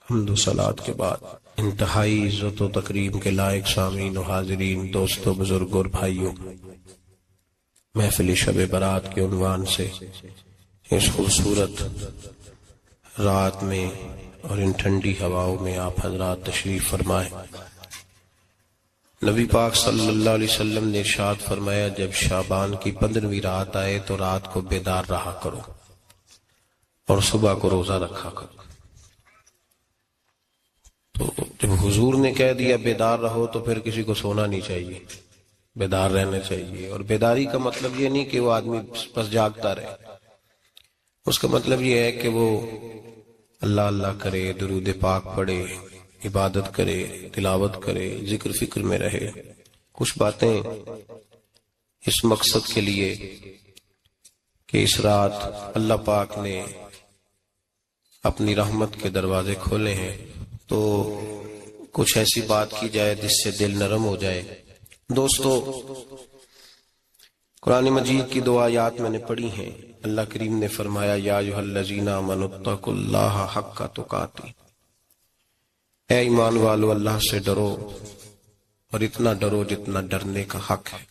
حمد و صلات کے بعد انتہائی عزت و تکریم کے لائق سامعین و حاضرین، دوستو، بزرگوں اور بھائیوں، محفل شب برات کے عنوان سے اس خوبصورت رات میں اور ان ٹھنڈی ہواؤں میں آپ حضرات تشریف فرمائیں۔ نبی پاک صلی اللہ علیہ وسلم نے ارشاد فرمایا، جب شعبان کی 15ویں رات آئے تو رات کو بیدار رہا کرو اور صبح کو روزہ رکھا کرو۔ تو جب حضور نے کہہ دیا بیدار رہو تو پھر کسی کو سونا نہیں چاہیے، بیدار رہنا چاہیے۔ اور بیداری کا مطلب یہ نہیں کہ وہ آدمی بس جاگتا رہے، اس کا مطلب یہ ہے کہ وہ اللہ اللہ کرے، درود پاک پڑھے، عبادت کرے، تلاوت کرے، ذکر فکر میں رہے۔ کچھ باتیں اس مقصد کے لیے کہ اس رات اللہ پاک نے اپنی رحمت کے دروازے کھولے ہیں، تو کچھ ایسی بات کی جائے جس سے دل نرم ہو جائے۔ دوستو، قرآن مجید کی 2 آیات میں نے پڑھی ہیں۔ اللہ کریم نے فرمایا، یا ایھا الذین آمنوا اتقوا اللہ حق تقاتہ، اے ایمان والو اللہ سے ڈرو اور اتنا ڈرو جتنا ڈرنے کا حق ہے۔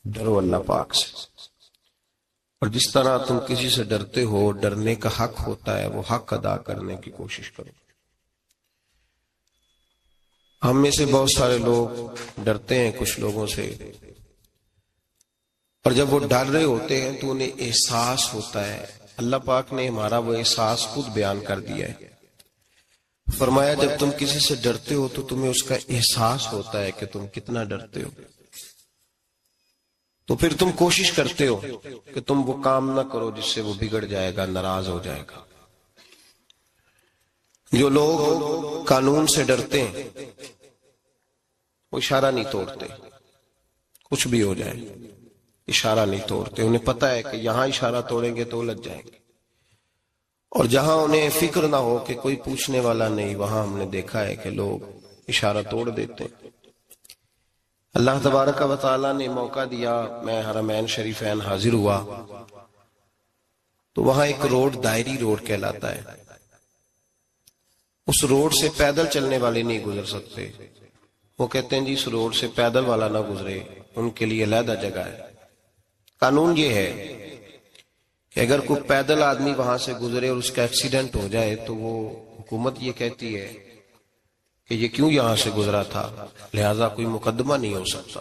ڈرو اللہ پاک سے، اور جس طرح تم کسی سے ڈرتے ہو، ڈرنے کا حق ہوتا ہے، وہ حق ادا کرنے کی کوشش کرو۔ ہم میں سے بہت سارے لوگ ڈرتے ہیں کچھ لوگوں سے، اور جب وہ ڈر رہے ہوتے ہیں تو انہیں احساس ہوتا ہے۔ اللہ پاک نے ہمارا وہ احساس خود بیان کر دیا ہے۔ فرمایا، جب تم کسی سے ڈرتے ہو تو تمہیں اس کا احساس ہوتا ہے کہ تم کتنا ڈرتے ہو، تو پھر تم کوشش کرتے ہو کہ تم وہ کام نہ کرو جس سے وہ بگڑ جائے گا، ناراض ہو جائے گا۔ جو لوگ قانون سے ڈرتے ہیں وہ اشارہ نہیں توڑتے، کچھ بھی ہو جائے اشارہ نہیں توڑتے۔ انہیں پتہ ہے کہ یہاں اشارہ توڑیں گے تو الجھ جائیں گے، اور جہاں انہیں فکر نہ ہو کہ کوئی پوچھنے والا نہیں، وہاں ہم نے دیکھا ہے کہ لوگ اشارہ توڑ دیتے ہیں۔ اللہ تبارک و تعالیٰ نے موقع دیا، میں حرمین شریفین حاضر ہوا تو وہاں ایک روڈ دائری روڈ کہلاتا ہے۔ اس روڈ سے پیدل چلنے والے نہیں گزر سکتے۔ وہ کہتے ہیں جی اس روڈ سے پیدل والا نہ گزرے، ان کے لیے علیحدہ جگہ ہے۔ قانون یہ ہے کہ اگر کوئی پیدل آدمی وہاں سے گزرے اور اس کا ایکسیڈنٹ ہو جائے تو وہ حکومت یہ کہتی ہے کہ یہ کیوں یہاں سے گزرا تھا، لہذا کوئی مقدمہ نہیں ہو سکتا۔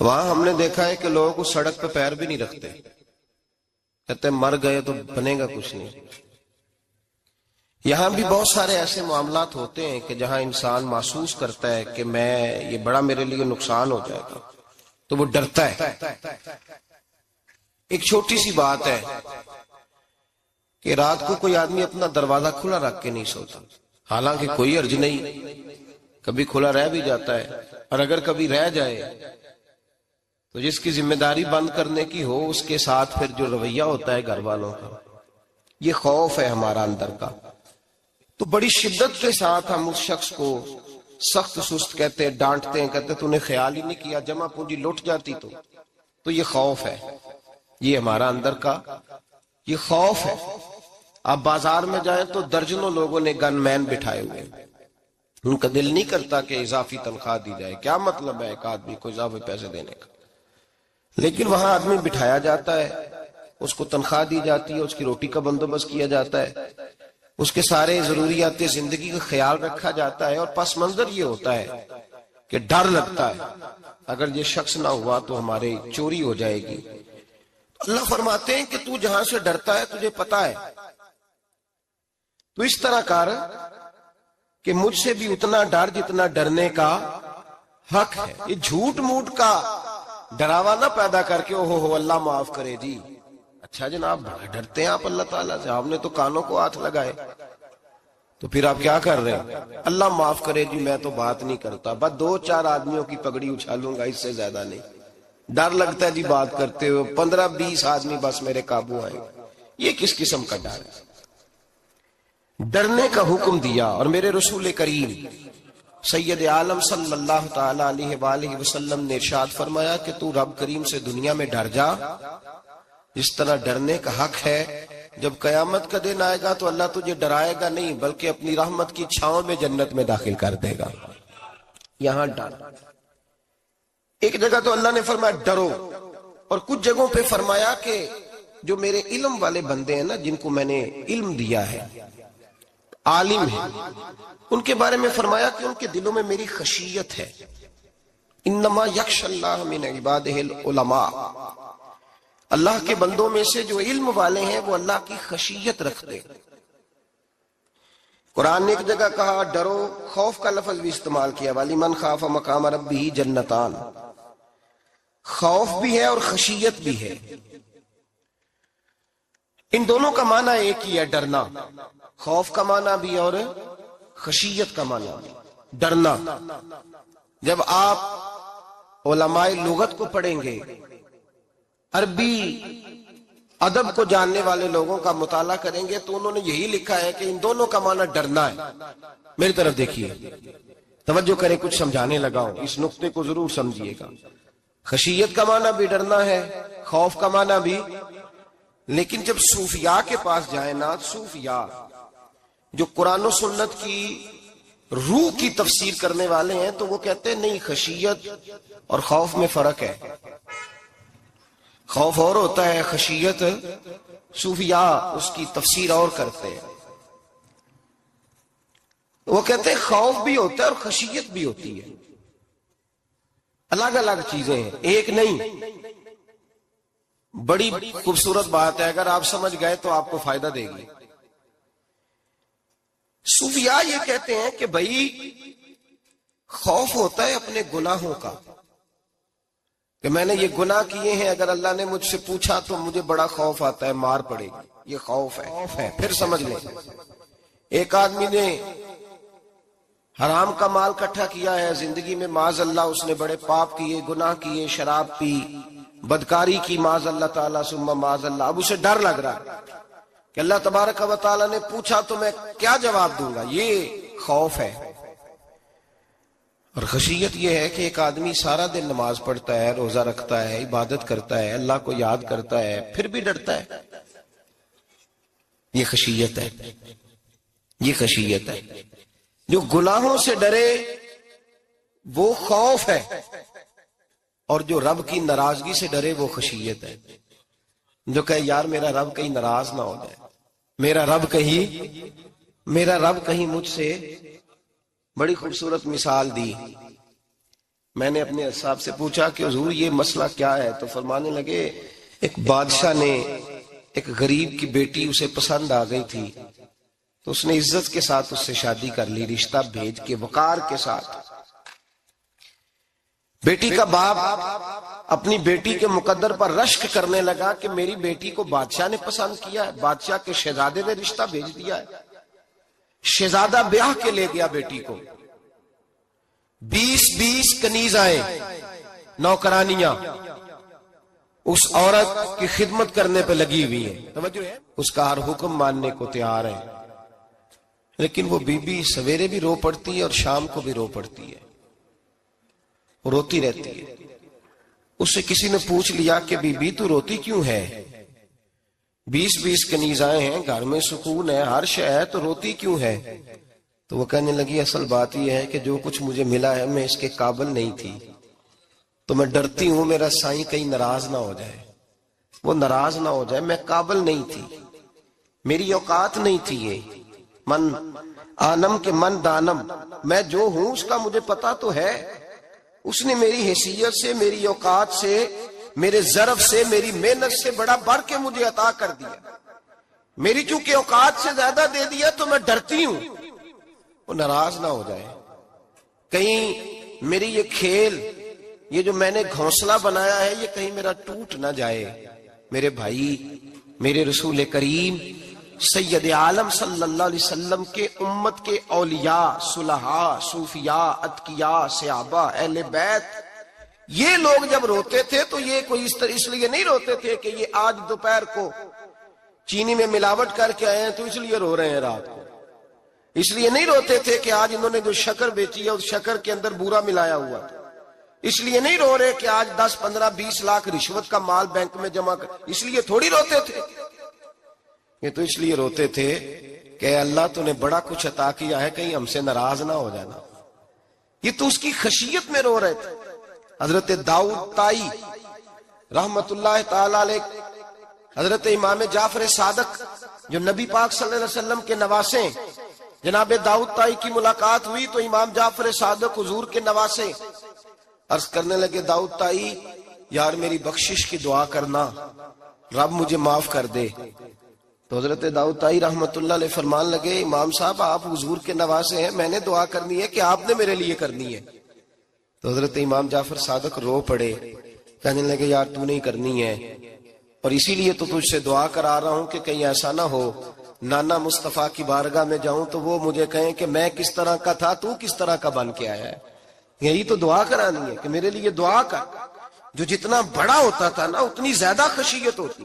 وہاں ہم نے دیکھا ہے کہ لوگ اس سڑک پہ پیر بھی نہیں رکھتے، کہتے ہیں مر گئے تو بنے گا کچھ نہیں۔ یہاں بھی بہت سارے ایسے معاملات ہوتے ہیں کہ جہاں انسان محسوس کرتا ہے کہ یہ بڑا میرے لیے نقصان ہو جائے گا، تو وہ ڈرتا ہے۔ ایک چھوٹی سی بات ہے کہ رات کو کوئی آدمی اپنا دروازہ کھلا رکھ کے نہیں سوتا، حالانکہ کوئی حرج نہیں، کبھی کھلا رہ بھی جاتا ہے، اور اگر کبھی رہ جائے تو جس کی ذمہ داری بند کرنے کی ہو، اس کے ساتھ پھر جو رویہ ہوتا ہے گھر والوں کا، یہ خوف ہے ہمارا اندر کا، تو بڑی شدت کے ساتھ ہم اس شخص کو سخت سست کہتے ہیں، ڈانٹتے ہیں، کہتے تو نے خیال ہی نہیں کیا، جمع پونجی لٹ جاتی تو یہ خوف ہے، یہ ہمارا اندر کا یہ خوف ہے۔ آپ بازار میں جائیں تو درجنوں لوگوں نے گن مین بٹھائے ہوئے، ان کا دل نہیں کرتا کہ اضافی تنخواہ دی جائے، کیا مطلب ہے ایک آدمی کو اضافی پیسے دینے کا، لیکن وہاں آدمی بٹھایا جاتا ہے، اس کو تنخواہ دی جاتی ہے، اس کی روٹی کا بندوبست کیا جاتا ہے، اس کے سارے ضروریات زندگی کا خیال رکھا جاتا ہے، اور پس منظر یہ ہوتا ہے کہ ڈر لگتا ہے اگر یہ شخص نہ ہوا تو ہمارے چوری ہو جائے گی۔ اللہ فرماتے ہیں کہ تو جہاں سے ڈرتا ہے تجھے پتا ہے، تو اس طرح کر کہ مجھ سے بھی اتنا ڈر جتنا ڈرنے کا حق ہے۔ یہ جھوٹ موٹ کا ڈراوا نہ پیدا کر کے اوہ اللہ معاف کرے جی، اچھا جناب ڈرتے ہیں آپ اللہ تعالیٰ سے، آپ نے تو کانوں کو ہاتھ لگائے، تو پھر آپ کیا کر رہے ہیں؟ اللہ معاف کرے جی میں تو بات نہیں کرتا، بس 2-4 آدمیوں کی پگڑی اچھالوں گا، اس سے زیادہ نہیں۔ ڈر لگتا ہے جی بات کرتے ہوئے، 15-20 آدمی بس میرے قابو آئے، یہ کس قسم کا ڈر ہے؟ ڈرنے کا حکم دیا، اور میرے رسول کریم سید عالم صلی اللہ تعالی علیہ وآلہ وسلم نے ارشاد فرمایا کہ تو رب کریم سے دنیا میں ڈر جا، جس طرح ڈرنے کا حق ہے جب قیامت کا دن آئے گا تو اللہ تجھے ڈرائے گا نہیں بلکہ اپنی رحمت کی چھاؤں میں جنت میں داخل کر دے گا. یہاں ڈر. ایک جگہ تو اللہ نے فرمایا ڈرو، اور کچھ جگہوں پہ فرمایا کہ جو میرے علم والے بندے ہیں نا، جن کو میں نے علم دیا ہے، عالم ہیں، ان کے بارے میں فرمایا کہ ان کے دلوں میں میری خشیت ہے. انما یخشی اللہ من عبادہ العلماء، اللہ کے بندوں میں سے جو علم والے ہیں وہ اللہ کی خشیت رکھتے ہیں. قرآن نے ایک جگہ کہا ڈرو، خوف کا لفظ بھی استعمال کیا، وَلِمَنْ خَافَ مَقَامَ رَبِّهِ جَنَّتَانِ، خوف بھی ہے اور خشیت بھی ہے. ان دونوں کا معنی ایک ہی ہے، ڈرنا. خوف کا معنی بھی اور خشیت کا معنی بھی، ڈرنا. جب آپ علماء لغت کو پڑھیں گے، عربی ادب کو جاننے والے لوگوں کا مطالعہ کریں گے تو انہوں نے یہی لکھا ہے کہ ان دونوں کا معنی ڈرنا ہے. میری طرف دیکھیے، توجہ کریں، کچھ سمجھانے لگا ہوں، اس نقطے کو ضرور سمجھیے گا. خشیت کا معنی بھی ڈرنا ہے، خوف کا معنی بھی. لیکن جب صوفیاء کے پاس جائیں نا، صوفیاء جو قرآن و سنت کی روح کی تفسیر کرنے والے ہیں، تو وہ کہتے ہیں نہیں، خشیت اور خوف میں فرق ہے. خوف اور ہوتا ہے، خشیت صوفیاء اس کی تفسیر اور کرتے ہیں. وہ کہتے ہیں خوف بھی ہوتا ہے اور خشیت بھی ہوتی ہے، الگ الگ چیزیں ہیں، ایک نہیں. بڑی خوبصورت بات ہے، اگر آپ سمجھ گئے تو آپ کو فائدہ دے گی. صوفیاء یہ کہتے ہیں کہ بھائی خوف ہوتا ہے اپنے گناہوں کا، کہ میں نے یہ گناہ کیے ہیں، اگر اللہ نے مجھ سے پوچھا تو مجھے بڑا خوف آتا ہے، مار پڑے گی، یہ خوف ہے. پھر سمجھ لیں، ایک آدمی نے حرام کا مال اکٹھا کیا ہے زندگی میں، معاذ اللہ اس نے بڑے پاپ کیے، گناہ کیے، شراب پی، بدکاری کی، معاذ اللہ تعالیٰ ثم معاذ اللہ. اب اسے ڈر لگ رہا ہے کہ اللہ تبارک و تعالیٰ نے پوچھا تو میں کیا جواب دوں گا. یہ خوف ہے. اور خشیت یہ ہے کہ ایک آدمی سارا دن نماز پڑھتا ہے، روزہ رکھتا ہے، عبادت کرتا ہے، اللہ کو یاد کرتا ہے، پھر بھی ڈرتا ہے. یہ خشیت ہے، یہ خشیت ہے. جو گناہوں سے ڈرے وہ خوف ہے، اور جو رب کی ناراضگی سے ڈرے وہ خشیت ہے. جو کہے یار میرا رب کہیں ناراض نہ ہو جائے، میرا رب کہیں مجھ سے. بڑی خوبصورت مثال دی. میں نے اپنے صاحب سے پوچھا کہ حضور یہ مسئلہ کیا ہے، تو فرمانے لگے ایک بادشاہ نے ایک غریب کی بیٹی اسے پسند آ گئی تھی، تو اس نے عزت کے ساتھ اس سے شادی کر لی، رشتہ بھیج کے وقار کے ساتھ. بیٹی کا باپ اپنی بیٹی کے مقدر پر رشک کرنے لگا کہ میری بیٹی کو بادشاہ نے پسند کیا ہے، بادشاہ کے شہزادے نے رشتہ بھیج دیا ہے. شہزادہ بیاہ کے لے گیا بیٹی کو. 20 کنیزائیں، نوکرانیاں اس عورت کی خدمت کرنے پہ لگی ہوئی ہیں، توجہ ہے، اس کا ہر حکم ماننے کو تیار ہے. لیکن وہ بی بی سویرے بھی رو پڑتی ہے اور شام کو بھی رو پڑتی ہے، روتی رہتی ہے. اس سے کسی نے پوچھ لیا کہ بی بی تو روتی کیوں ہے؟ 20 کنیزائیں ہیں، گھر میں سکون ہے، ہر شے ہے، تو روتی کیوں ہے؟ تو وہ کہنے لگی اصل بات یہ ہے کہ جو کچھ مجھے ملا ہے میں اس کے قابل نہیں تھی، تو میں ڈرتی ہوں میرا سائیں کہیں ناراض نہ ہو جائے، وہ ناراض نہ ہو جائے. میں قابل نہیں تھی، میری اوقات نہیں تھی. یہ من آنم کے من دانم، میں جو ہوں اس کا مجھے پتا تو ہے. اس نے میری حیثیت سے، میری اوقات سے، میرے ظرف سے، میری محنت سے بڑا بڑھ کے مجھے عطا کر دیا. میری چونکہ اوقات سے زیادہ دے دیا تو میں ڈرتی ہوں وہ ناراض نہ ہو جائے، کہیں میری یہ کھیل، یہ جو میں نے گھونسلہ بنایا ہے، یہ کہیں میرا ٹوٹ نہ جائے. میرے بھائی، میرے رسول کریم سید عالم صلی اللہ علیہ وسلم کے امت کے اولیاء، صلحاء، صوفیاء، اتقیاء، صحابہ، اہل بیت، یہ لوگ جب روتے تھے تو یہ کوئی اس لیے نہیں روتے تھے کہ یہ آج دوپہر کو چینی میں ملاوٹ کر کے آئے ہیں تو اس لیے رو رہے ہیں رات کو. اس لیے نہیں روتے تھے کہ آج انہوں نے جو شکر بیچی ہے اس شکر کے اندر بورا ملایا ہوا تھا. اس لیے نہیں رو رہے کہ آج 10 15 20 لاکھ رشوت کا مال بینک میں جمع کر، اس لیے تھوڑی روتے تھے. یہ تو اس لیے روتے تھے کہ اللہ تو نے بڑا کچھ عطا کیا ہے، کہیں ہم سے ناراض نہ ہو جانا. یہ تو اس کی خشیت میں رو رہے تھے. حضرت داؤد طائی رحمت اللہ تعالی علیہ، حضرت امام جعفر صادق جو نبی پاک صلی اللہ علیہ وسلم کے نواسے، جناب داؤد طائی کی ملاقات ہوئی تو امام جعفر صادق حضور کے نواسے عرض کرنے لگے، داؤد طائی یار میری بخشش کی دعا کرنا، رب مجھے معاف کر دے. تو حضرت داؤد طائی رحمت اللہ علیہ فرمان لگے، امام صاحب آپ حضور کے نواسے ہیں، میں نے دعا کرنی ہے کہ آپ نے میرے لیے کرنی ہے؟ تو حضرت امام جعفر صادق رو پڑے، کہنے لگے یار تو نہیں کرنی ہے، اور اسی لیے تو تجھ سے دعا کرا رہا ہوں کہ کہیں ایسا نہ ہو نانا مصطفیٰ کی بارگاہ میں جاؤں تو وہ مجھے کہیں کہ میں کس طرح کا تھا تو کس طرح کا بن کے آیا ہے. یہی تو دعا کرانی ہے کہ میرے لیے دعا کر. جو جتنا بڑا ہوتا تھا نا اتنی زیادہ خشیت ہوتی.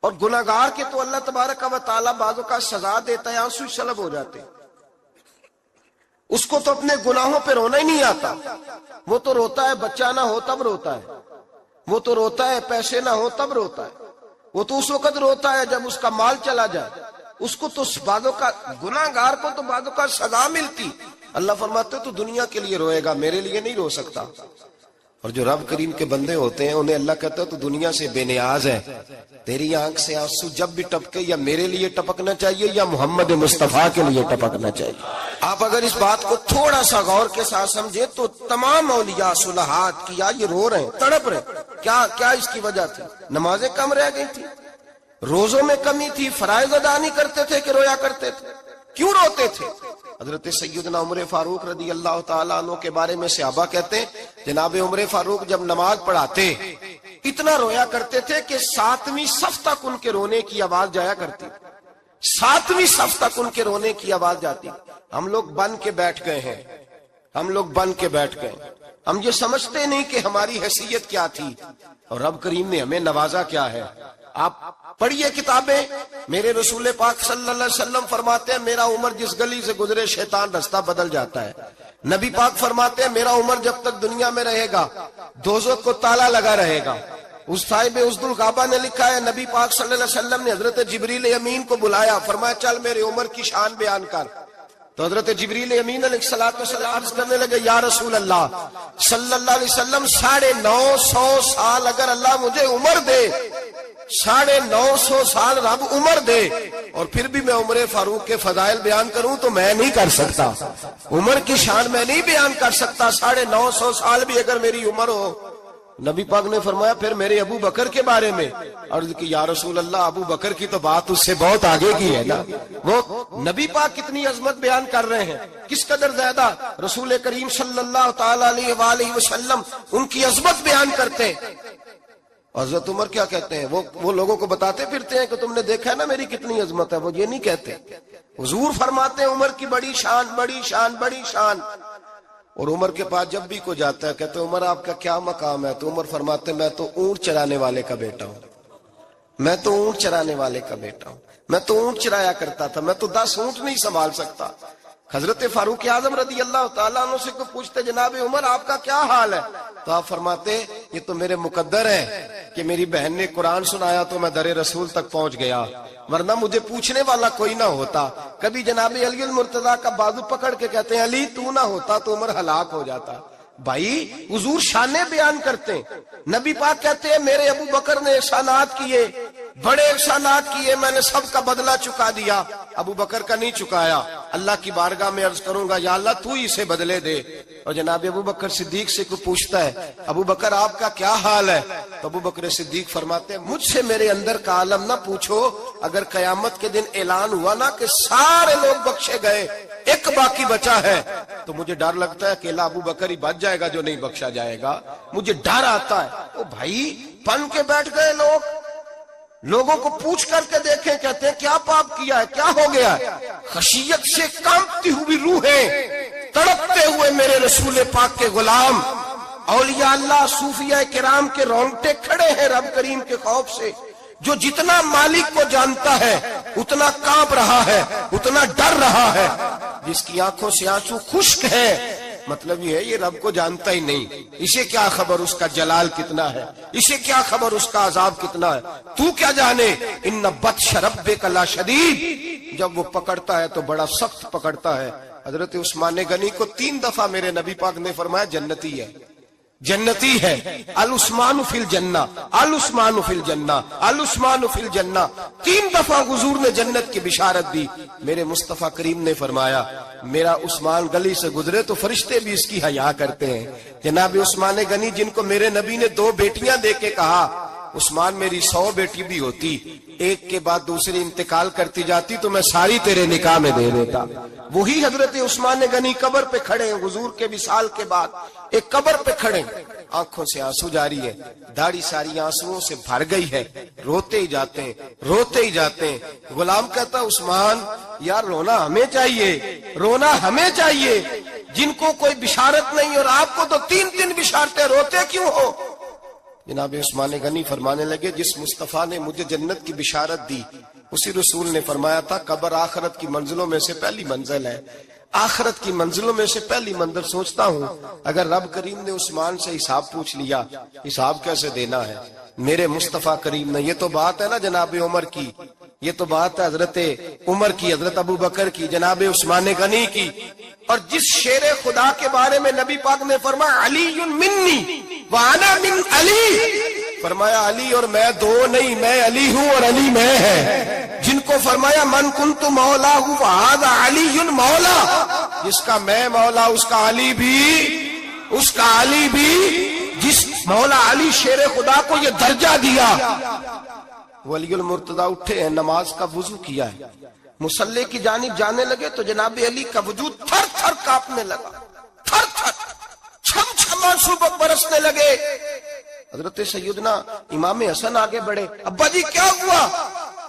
اور گناہگار کے تو اللہ تبارک و تعالیٰ بعضوں کا سزا دیتا ہے، آنسو سلب ہو جاتے. اس کو تو اپنے گناہوں پہ رونا ہی نہیں آتا. وہ تو روتا ہے بچہ نہ ہو تب روتا ہے، وہ تو روتا ہے پیسے نہ ہو تب روتا ہے، وہ تو اس وقت روتا ہے جب اس کا مال چلا جائے. اس کو تو بعضوں کا گناہگار کو تو بعضوں کا سزا ملتی. اللہ فرماتے تو دنیا کے لیے روئے گا، میرے لیے نہیں رو سکتا. اور جو رب کریم کے بندے ہوتے ہیں انہیں اللہ کہتا ہے تو دنیا سے بے نیاز ہے، تیری آنکھ سے آنسو جب بھی ٹپکے یا میرے لیے ٹپکنا چاہیے یا محمد مصطفیٰ کے لیے ٹپکنا چاہیے. آپ اگر اس بات کو تھوڑا سا غور کے ساتھ سمجھے تو تمام اولیاء صلحات کیا یہ رو رہے ہیں، تڑپ رہے ہیں. کیا اس کی وجہ تھی؟ نمازیں کم رہ گئی تھی، روزوں میں کمی تھی، فرائض ادا نہیں کرتے تھے کہ رویا کرتے تھے؟ کیوں روتے تھے؟ حضرت سیدنا عمر فاروق رضی اللہ تعالیٰ عنہ کے بارے میں صحابہ کہتے ہیں جناب عمر فاروق جب نماز پڑھاتے اتنا رویا کرتے تھے کہ 7ویں صف تک ان کے رونے کی آواز جایا کرتی. 7ویں صف تک ان کے رونے کی آواز جاتی. ہم لوگ بن کے بیٹھ گئے ہیں، ہم لوگ بن کے بیٹھ گئے. ہم یہ سمجھتے نہیں کہ ہماری حیثیت کیا تھی اور رب کریم نے ہمیں نوازا کیا ہے. آپ پڑھیے کتابیں، میرے رسول پاک صلی اللہ علیہ وسلم فرماتے ہیں میرا عمر جس گلی سے گزرے شیطان رستہ بدل جاتا ہے. نبی پاک فرماتے ہیں میرا عمر جب تک دنیا میں رہے گا دوزخ کو تالا لگا رہے گا. اس صاحب عزد الغابہ نے لکھا ہے نبی پاک صلی اللہ علیہ وسلم نے حضرت جبریل امین کو بلایا، فرمایا چل میرے عمر کی شان بیان کر. تو حضرت جبریل امین علیہ السلام عرض کرنے لگے یا رسول اللہ صلی اللہ علیہ وسلم 950 سال اگر اللہ مجھے عمر دے، 950 سال رب عمر دے اور پھر بھی میں عمر فاروق کے فضائل بیان کروں تو میں نہیں کر سکتا. عمر کی شان میں نہیں بیان کر سکتا. 950 سال بھی اگر میری عمر ہو. نبی پاک نے فرمایا پھر میرے ابو بکر کے بارے میں عرض کی یا رسول اللہ ابو بکر کی تو بات اس سے بہت آگے کی ہے نا. وہ نبی پاک کتنی عظمت بیان کر رہے ہیں، کس قدر زیادہ رسول کریم صلی اللہ تعالی علیہ وآلہ وسلم ان کی عظمت بیان کرتے ہیں. حضرت عمر کیا کہتے ہیں؟ وہ لوگوں کو بتاتے پھرتے ہیں کہ تم نے دیکھا ہے نا میری کتنی عظمت ہے. وہ یہ نہیں کہتے. حضور فرماتے ہیں عمر کی بڑی شان بڑی شان بڑی شان. اور عمر کے پاس جب بھی کوئی جاتا ہے کہتے ہیں عمر آپ کا کیا مقام ہے؟ تو عمر فرماتے ہیں میں تو اونٹ چرانے والے کا بیٹا ہوں، میں تو اونٹ چرانے والے کا بیٹا ہوں، میں تو اونٹ چرایا کرتا تھا، میں تو 10 اونٹ نہیں سنبھال سکتا. حضرت فاروق اعظم رضی اللہ تعالیٰ عنہ سے کو پوچھتے جناب عمر آپ کا کیا حال ہے؟ تو آپ فرماتے یہ تو میرے مقدر ہے کہ میری بہن نے قرآن سنایا تو میں در رسول تک پہنچ گیا، ورنہ مجھے پوچھنے والا کوئی نہ ہوتا. کبھی جناب علی المرتضیٰ کا بازو پکڑ کے کہتے ہیں علی تو نہ ہوتا تو عمر ہلاک ہو جاتا. بھائی حضور شانے بیان کرتے ہیں. نبی پاک کہتے ہیں میرے ابو بکر نے احسانات کیے، بڑے احسانات کیے، میں نے سب کا بدلہ چکا دیا. ابو بکر کا نہیں چکایا. اللہ کی بارگاہ میں عرض کروں گا یا اللہ تو ہی اسے بدلے دے. اور جناب ابو بکر صدیق سے کوئی پوچھتا ہے ابو بکر آپ کا کیا حال ہے؟ تو ابو بکر صدیق فرماتے ہیں مجھ سے میرے اندر کا عالم نہ پوچھو. اگر قیامت کے دن اعلان ہوا نا کہ سارے لوگ بخشے گئے ایک باقی بچا ہے تو مجھے ڈر لگتا ہے اکیلا ابو بکر ہی بچ جائے گا جو نہیں بخشا جائے گا. مجھے ڈر آتا ہے. او بھائی بن کے بیٹھ گئے لوگ، لوگوں کو پوچھ کر کے دیکھیں، کہتے ہیں کیا پاپ کیا ہے، کیا ہو گیا ہے؟ خشیت سے کانپتی ہوئی روحیں، تڑپتے ہوئے میرے رسول پاک کے غلام، اولیاء اللہ صوفیاء کرام کے رونگٹے کھڑے ہیں رب کریم کے خوف سے. جو جتنا مالک کو جانتا ہے اتنا کانپ رہا ہے، اتنا ڈر رہا ہے. جس کی آنکھوں سے آنسو خشک ہے مطلب یہ ہے یہ رب کو جانتا ہی نہیں، اسے کیا خبر اس کا جلال کتنا ہے، اسے کیا خبر اس کا عذاب کتنا ہے، تو کیا جانے۔ ان بطش ربک لشدید، جب وہ پکڑتا ہے تو بڑا سخت پکڑتا ہے۔ حضرت عثمان غنی کو 3 دفعہ میرے نبی پاک نے فرمایا جنتی ہے، جنتی ہے، العثمان فی الجنہ، العثمان فی الجنہ، العثمان فی الجنہ، 3 دفعہ حضور نے جنت کی بشارت دی۔ میرے مصطفیٰ کریم نے فرمایا میرا عثمان گلی سے گزرے تو فرشتے بھی اس کی حیا کرتے ہیں۔ جناب عثمان غنی جن کو میرے نبی نے 2 بیٹیاں دے کے کہا عثمان میری 100 بیٹی بھی ہوتی، ایک کے بعد دوسری انتقال کرتی جاتی تو میں ساری تیرے نکاح میں دے دیتا، وہی حضرت عثمان غنی قبر پہ کھڑے ہیں حضور کے وصال کے بعد، ایک قبر پہ کھڑے، آنکھوں سے آنسو جاری ہے، داڑھی ساری آنسوؤں سے بھر گئی ہے، روتے ہی جاتے ہیں، روتے ہی جاتے ہیں۔ غلام کہتا عثمان یار رونا ہمیں چاہیے، رونا ہمیں چاہیے، جن کو کوئی بشارت نہیں اور آپ کو تو 3 بشارتیں، روتے کیوں ہو؟ جناب عثمان غنی فرمانے لگے جس مصطفیٰ نے مجھے جنت کی بشارت دی اسی رسول نے فرمایا تھا قبر آخرت کی منزلوں میں سے پہلی منزل ہے، آخرت کی منزلوں میں سے پہلی منزل۔ سوچتا ہوں اگر رب کریم نے عثمان سے حساب پوچھ لیا حساب کیسے دینا ہے میرے مصطفیٰ کریم نے؟ یہ تو بات ہے نا جناب عمر کی، یہ تو بات ہے حضرت عمر کی، حضرت ابو بکر کی، جناب عثمان غنی کی۔ اور جس شیر خدا کے بارے میں نبی پاک نے فرمایا علی منی وانا من علی، فرمایا علی اور میں 2 نہیں، میں علی ہوں اور علی میں ہے۔ جن کو فرمایا من کنت مولا ہوں فہذا علی مولا، جس کا میں مولا اس کا علی بھی، اس کا علی بھی، جس مولا علی شیر خدا کو یہ درجہ دیا۔ ولی المرتضی اٹھے ہیں، نماز کا وضو کیا ہے، مصلی کی جانب جانے لگے تو جناب علی کا وجود تھر تھر کانپنے لگا، تھر تھر، چھم چھم آنسو برسنے لگے۔ حضرت سیدنا امام حسن آگے بڑھے، ابا جی کیا ہوا؟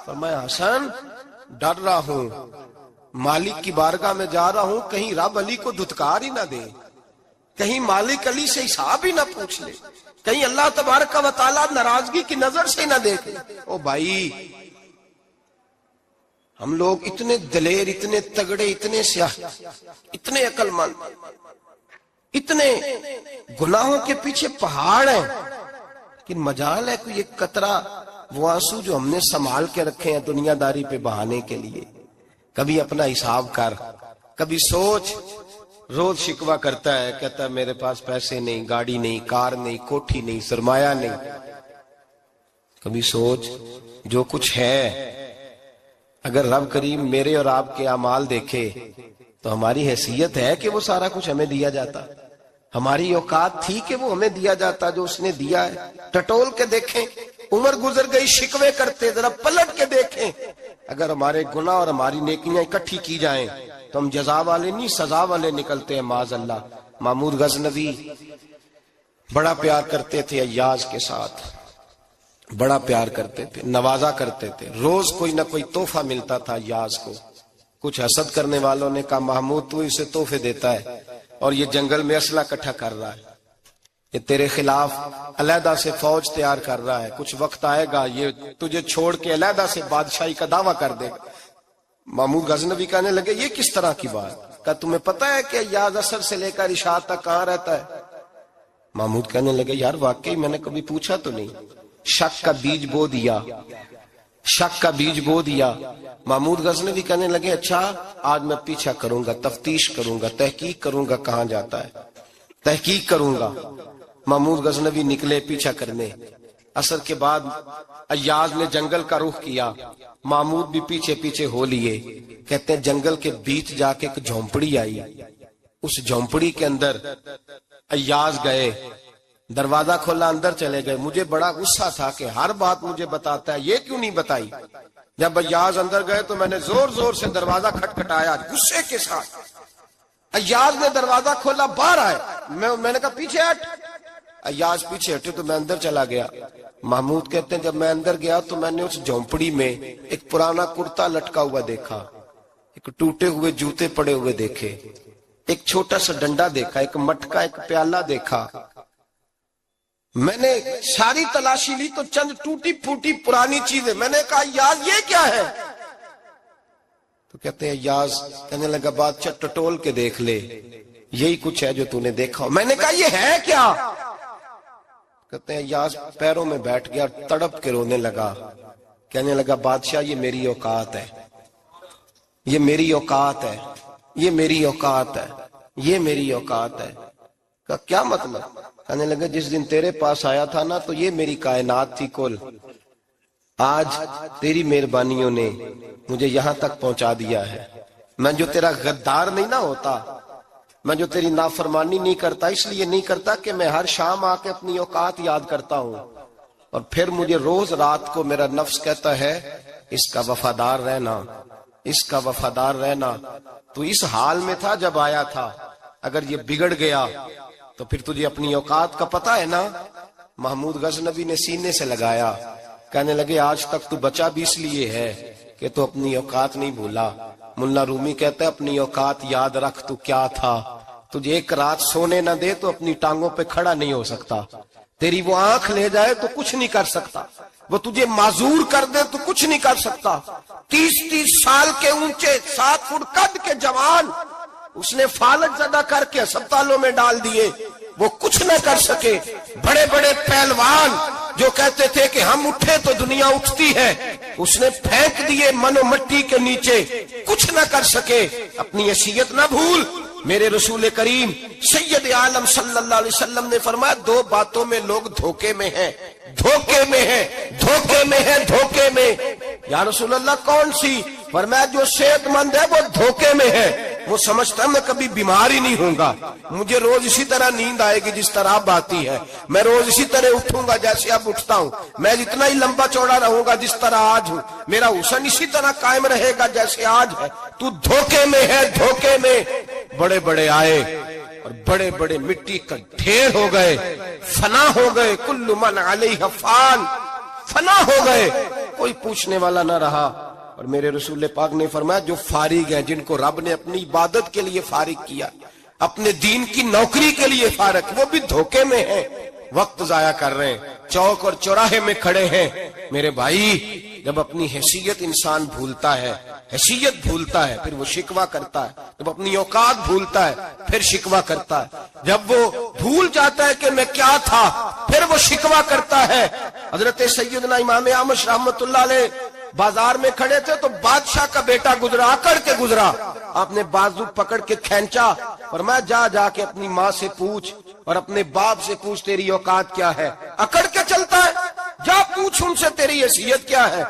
فرمایا حسن ڈر رہا ہوں، مالک کی بارگاہ میں جا رہا ہوں، کہیں رب علی کو دھتکار ہی نہ دے، کہیں مالک علی سے حساب ہی نہ پوچھ لے، کہیں اللہ تبارک و تعالیٰ ناراضگی کی نظر سے نہ دیکھ لے۔ او بھائی ہم لوگ اتنے دلیر، اتنے تگڑے، اتنے سیاہ، اتنے عقل مند، اتنے گناہوں کے پیچھے پہاڑ ہیں، لیکن مجال ہے کوئی ایک قطرہ وہ آنسو جو ہم نے سنبھال کے رکھے ہیں دنیا داری پہ بہانے کے لیے۔ کبھی اپنا حساب کر، کبھی سوچ۔ روز شکوہ کرتا ہے، کہتا ہے میرے پاس پیسے نہیں، گاڑی نہیں، کار نہیں، کوٹھی نہیں، سرمایہ نہیں۔ کبھی سوچ جو کچھ ہے اگر رب کریم میرے اور آپ کے اعمال دیکھے تو ہماری حیثیت ہے کہ وہ سارا کچھ ہمیں دیا جاتا، ہماری اوقات تھی کہ وہ ہمیں دیا جاتا جو اس نے دیا ہے۔ ٹٹول کے دیکھیں، عمر گزر گئی شکوے کرتے، ذرا پلٹ کے دیکھیں اگر ہمارے گناہ اور ہماری نیکیاں اکٹھی کی جائیں تو ہم جزا والے نہیں سزا والے نکلتے ہیں معاذ اللہ۔ محمود غزنوی بڑا پیار کرتے تھے ایاز کے ساتھ، بڑا پیار کرتے تھے، نوازا کرتے تھے، روز کوئی نہ کوئی تحفہ ملتا تھا ایاز کو۔ کچھ حسد کرنے والوں نے کہا محمود تو اسے تحفے دیتا ہے اور یہ جنگل میں اسلحہ اکٹھا کر رہا ہے، یہ تیرے خلاف علیحدہ سے فوج تیار کر رہا ہے، کچھ وقت آئے گا یہ تجھے چھوڑ کے علیحدہ سے بادشاہی کا دعویٰ کر دے گا۔ محمود غزنوی کہنے لگے یہ کس طرح کی بات؟ کہا تمہیں پتہ ہے کہ ایاز عصر سے لے کر عشاء تک کہاں رہتا ہے؟ محمود کہنے لگے یار واقعی میں نے کبھی پوچھا تو نہیں، شک کا بیج بو دیا، شک کا بیج بو دیا۔ محمود غزنوی کہنے لگے اچھا آج میں پیچھا کروں گا، تفتیش کروں گا، تحقیق کروں گا کہاں جاتا ہے، تحقیق کروں گا۔ محمود غزنوی نکلے پیچھا کرنے۔ عصر کے بعد ایاز نے جنگل کا رخ کیا، محمود بھی پیچھے پیچھے ہو لیے۔ کہتے ہیں جنگل کے بیچ جا کے ایک جھونپڑی آئی، اس جھونپڑی کے اندر ایاز گئے، دروازہ کھولا اندر چلے گئے۔ مجھے بڑا غصہ تھا کہ ہر بات مجھے بتاتا ہے، یہ کیوں نہیں بتائی؟ جب ایاز اندر گئے تو میں نے زور زور سے دروازہ کھٹکھٹایا غصے کے ساتھ۔ ایاز نے دروازہ کھولا، باہر آئے، میں نے کہا پیچھے ہٹ۔ ایاز پیچھے ہٹے تو میں اندر چلا گیا۔ محمود کہتے ہیں جب میں اندر گیا تو میں نے اس جھونپڑی میں ایک پرانا کرتا لٹکا ہوا دیکھا، ایک ٹوٹے ہوئے جوتے پڑے ہوئے دیکھے، ایک چھوٹا سا ڈنڈا دیکھا، ایک مٹکا، ایک پیالہ دیکھا۔ میں نے ساری تلاشی لی تو چند ٹوٹی پھوٹی پرانی چیزیں، میں نے کہا یار یہ کیا ہے؟ تو کہتے ہیں یاز، کہنے لگا بادشاہ ٹٹول کے دیکھ لے، یہی کچھ ہے جو تو نے دیکھا. میں نے کہا یہ ہے کیا؟ کہتے ہیں یاز پیروں میں بیٹھ گیا، تڑپ کے رونے لگا. کہنے لگا بادشاہ یہ میری اوقات ہے، یہ میری اوقات ہے، یہ میری اوقات ہے، یہ میری اوقات ہے. کہا کیا مطلب؟ کہنے لگا جس دن تیرے پاس آیا تھا نا تو یہ میری کائنات تھی کل، آج تیری مہربانیوں نے مجھے یہاں تک پہنچا دیا ہے. میں جو تیرا غدار نہیں نہ ہوتا، میں جو تیری نافرمانی نہیں کرتا، اس لیے نہیں کرتا کہ میں ہر شام آ کے اپنی اوقات یاد کرتا ہوں، اور پھر مجھے روز رات کو میرا نفس کہتا ہے اس کا وفادار رہنا، اس کا وفادار رہنا. تو اس حال میں تھا جب آیا تھا، اگر یہ بگڑ گیا تو پھر تجھے اپنی اوقات کا پتہ ہے نا. محمود غزنوی نے سینے سے لگایا. کہنے لگے آج تک تو بچا بھی اس لیے ہے کہ تو اپنی اوقات نہیں بھولا. ملا رومی کہتا ہے اپنی اوقات یاد رکھ، تو کیا تھا. تجھے ایک رات سونے نہ دے تو اپنی ٹانگوں پہ کھڑا نہیں ہو سکتا. تیری وہ آنکھ لے جائے تو کچھ نہیں کر سکتا. وہ تجھے معذور کر دے تو کچھ نہیں کر سکتا. 30 سال کے اونچے 7 فٹ قد کے جوان اس نے فالج زدہ کر کے ہسپتالوں میں ڈال دیے، وہ کچھ نہ کر سکے. بڑے بڑے پہلوان جو کہتے تھے کہ ہم اٹھے تو دنیا اٹھتی ہے، اس نے پھینک دیے من و مٹی کے نیچے، کچھ نہ کر سکے. اپنی حیثیت نہ بھول. میرے رسول کریم سید عالم صلی اللہ علیہ وسلم نے فرمایا 2 باتوں میں لوگ دھوکے میں ہیں، دھوکے میں ہیں، دھوکے میں ہیں، دھوکے میں. یا رسول اللہ کون سی؟ فرمایا جو صحت مند ہے وہ دھوکے میں ہے. وہ سمجھتا ہے میں کبھی بیمار ہی نہیں ہوں گا، مجھے روز اسی طرح نیند آئے گی جس طرح اب آتی ہے، میں روز اسی طرح اٹھوں گا جیسے اب اٹھتا ہوں، میں اتنا ہی لمبا چوڑا رہوں گا جس طرح آج ہوں، میرا حسن اسی طرح قائم رہے گا جیسے آج ہے. تو دھوکے میں ہے، دھوکے میں. بڑے بڑے آئے اور بڑے بڑے مٹی کا ڈھیر ہو گئے، فنا ہو گئے. کل من علیہ فان، فنا ہو گئے، کوئی پوچھنے والا نہ رہا. اور میرے رسول پاک نے فرمایا جو فارغ ہیں، جن کو رب نے اپنی عبادت کے لیے فارغ کیا، اپنے دین کی نوکری کے لیے فارغ، وہ بھی دھوکے میں ہیں، وقت ضائع کر رہے ہیں، چوک اور چوراہے میں کھڑے ہیں. میرے بھائی جب اپنی حیثیت انسان بھولتا ہے، حیثیت بھولتا ہے، پھر وہ شکوہ کرتا ہے. جب اپنی اوقات بھولتا ہے پھر شکوہ کرتا ہے. جب وہ بھول جاتا ہے کہ میں کیا تھا پھر وہ شکوہ کرتا ہے. حضرت سیدنا امام اعمش رحمت اللہ علیہ بازار میں کھڑے تھے تو بادشاہ کا بیٹا گزرا، اکڑ کے گزرا. آپ نے بازو پکڑ کے کھینچا، فرمایا جا کے اپنی ماں سے پوچھ اور اپنے باپ سے پوچھ تیری اوقات کیا ہے. اکڑ کے چلتا ہے، جا پوچھ ان سے تیری حیثیت کیا ہے.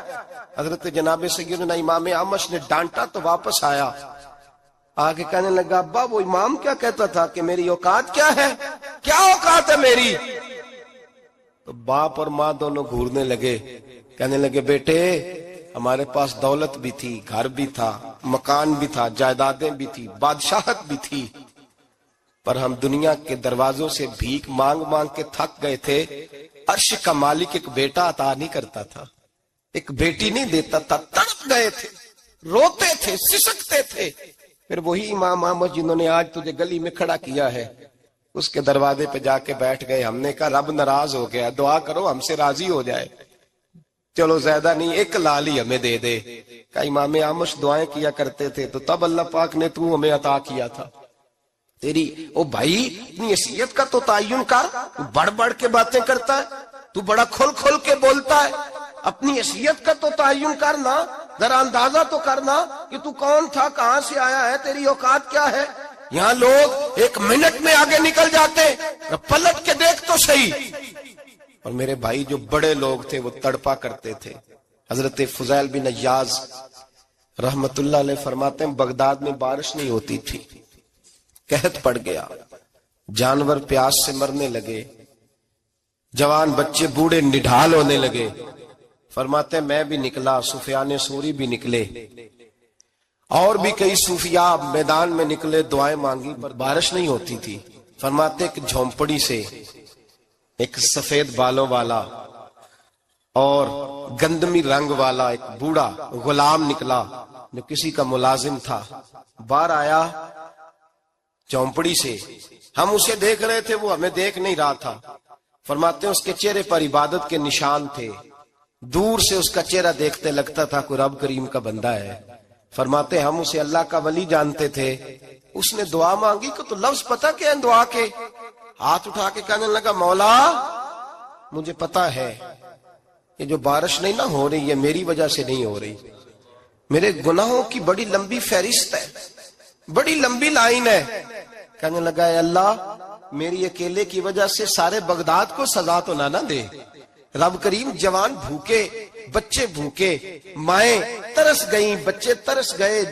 حضرت جناب سیدنا امام اعمش نے ڈانٹا تو واپس آیا، آگے کہنے لگا ابا وہ امام کیا کہتا تھا کہ میری اوقات کیا ہے، کیا اوقات ہے میری. تو باپ اور ماں دونوں گھورنے لگے، کہنے لگے بیٹے ہمارے پاس دولت بھی تھی، گھر بھی تھا، مکان بھی تھا، جائیدادیں بھی تھی، بادشاہت بھی تھی، پر ہم دنیا کے دروازوں سے بھیک مانگ مانگ کے تھک گئے تھے. عرش کا مالک ایک بیٹا عطا نہیں کرتا تھا، ایک بیٹی نہیں دیتا تھا، تڑپ گئے تھے، روتے تھے، سسکتے تھے. پھر وہی امام احمد جنہوں نے آج تجھے گلی میں کھڑا کیا ہے اس کے دروازے پہ جا کے بیٹھ گئے. ہم نے کہا رب ناراض ہو گیا، دعا کرو ہم سے راضی ہو جائے، چلو زیادہ نہیں 1 لال ہی ہمیں دے دے. کہ امام اعمش دعائیں کیا کرتے تھے تو تب اللہ پاک نے تو ہمیں عطا کیا تھا. تیری او بھائی اپنی حیثیت کا تو تعین کر، تو بڑھ بڑھ کے باتیں کرتا ہے، تو بڑا کھل کھل کے بولتا ہے. اپنی حیثیت کا تو تعین کرنا، ذرا اندازہ تو کرنا کہ تو کون تھا، کہاں سے آیا ہے، تیری اوقات کیا ہے. یہاں لوگ 1 منٹ میں آگے نکل جاتے، پلٹ کے دیکھ تو صحیح. اور میرے بھائی جو بڑے لوگ تھے وہ تڑپا کرتے تھے. حضرت فضیل بن عیاض رحمت اللہ علیہ فرماتے ہیں بغداد میں بارش نہیں ہوتی تھی، قحط پڑ گیا، جانور پیاس سے مرنے لگے، جوان بچے بوڑھے نڈھال ہونے لگے. فرماتے ہیں میں بھی نکلا، سفیان ثوری بھی نکلے، اور بھی کئی صوفیاء میدان میں نکلے، دعائیں مانگی پر بارش نہیں ہوتی تھی. فرماتے ایک جھونپڑی سے ایک سفید بالوں والا اور گندمی رنگ والا ایک بوڑھا غلام نکلا جو کسی کا ملازم تھا. باہر آیا جھونپڑی سے، ہم اسے دیکھ رہے تھے، وہ ہمیں دیکھ نہیں رہا تھا. فرماتے ہیں اس کے چہرے پر عبادت کے نشان تھے، دور سے اس کا چہرہ دیکھتے لگتا تھا کوئی رب کریم کا بندہ ہے. فرماتے ہم اسے اللہ کا ولی جانتے تھے، اس نے دعا مانگی کہ تو لفظ پتہ کیا ہے دعا کے، ہاتھ اٹھا کے کہنے لگا مولا مجھے پتا ہے یہ جو بارش نہیں نہ ہو رہی ہے میری وجہ سے نہیں ہو رہی، میرے گناہوں کی بڑی لمبی فہرست ہے، بڑی لمبی لائن ہے۔ کہنے لگا اے اللہ میری اکیلے کی وجہ سے سارے بغداد کو سزا تو نہ دے، رب کریم جوان بھوکے، بچے بھوکے، مائیں ترس گئیں، بچے ترس گئے،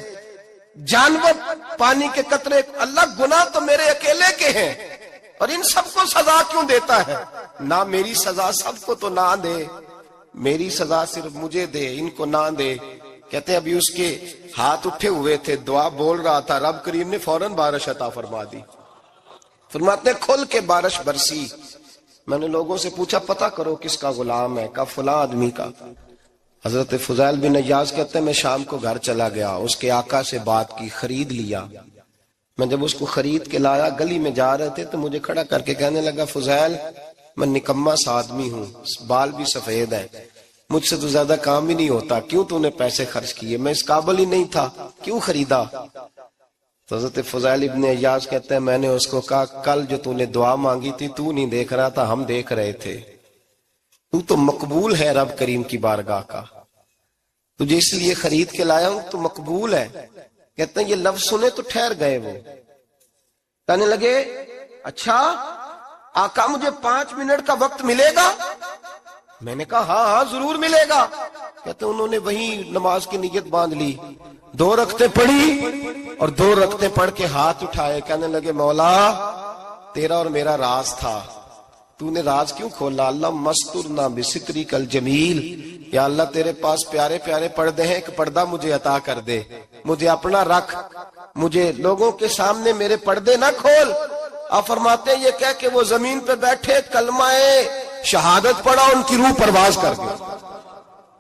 جانور پانی کے قطرے، اللہ گناہ تو میرے اکیلے کے ہیں اور ان سب کو سزا کیوں دیتا ہے؟ نہ میری سزا سب کو تو نہ دے، میری سزا صرف مجھے دے، ان کو نہ دے۔ کہتے ہیں ابھی اس کے ہاتھ اٹھے ہوئے تھے، دعا بول رہا تھا، رب کریم نے فوراً بارش عطا فرما دی۔ فرماتے کھل کے بارش برسی۔ میں نے لوگوں سے پوچھا پتہ کرو کس کا غلام ہے، کہا فلاں آدمی کا۔ حضرت فضیل بن عیاض کہتے ہیں میں شام کو گھر چلا گیا، اس کے آقا سے بات کی، خرید لیا۔ میں جب اس کو خرید کے لایا، گلی میں جا رہے تھے تو مجھے کھڑا کر کے کہنے لگا فضیل میں نکما سا آدمی ہوں، بال بھی سفید ہیں، مجھ سے تو زیادہ کام ہی نہیں ہوتا، کیوں تو نے پیسے خرچ کیے؟ میں اس قابل ہی نہیں تھا، کیوں خریدا؟ تو حضرت فضیل ابن عیاض کہتے ہیں میں نے اس کو کہا کل جو تو نے دعا مانگی تھی تو نہیں دیکھ رہا تھا، ہم دیکھ رہے تھے، تو مقبول ہے رب کریم کی بارگاہ کا، تجھے اس لیے خرید کے لایا ہوں، تو مقبول ہے۔ کہتے ہیں یہ لفظ سنے تو ٹھہر گئے، وہ کہنے لگے اچھا آقا مجھے 5 منٹ کا وقت ملے گا؟ میں نے کہا ہاں ہاں ضرور ملے گا۔ کہتے ہیں انہوں نے وہی نماز کی نیت باندھ لی، 2 رکعتیں پڑھی اور 2 رکعتیں پڑھ کے ہاتھ اٹھائے، کہنے لگے مولا تیرا اور میرا راز تھا، تو نے راز کیوں کھولا؟ اللہ مسترنا بستری کل جمیل، یا اللہ تیرے پاس پیارے پیارے پردے ہیں، ایک پردہ مجھے عطا کر دے، مجھے اپنا رکھ، مجھے لوگوں کے سامنے میرے پردے نہ کھول۔ آپ فرماتے ہیں یہ کہہ کہ وہ زمین پہ بیٹھے کلمہ شہادت پڑھا، ان کی روح پرواز کر گئی۔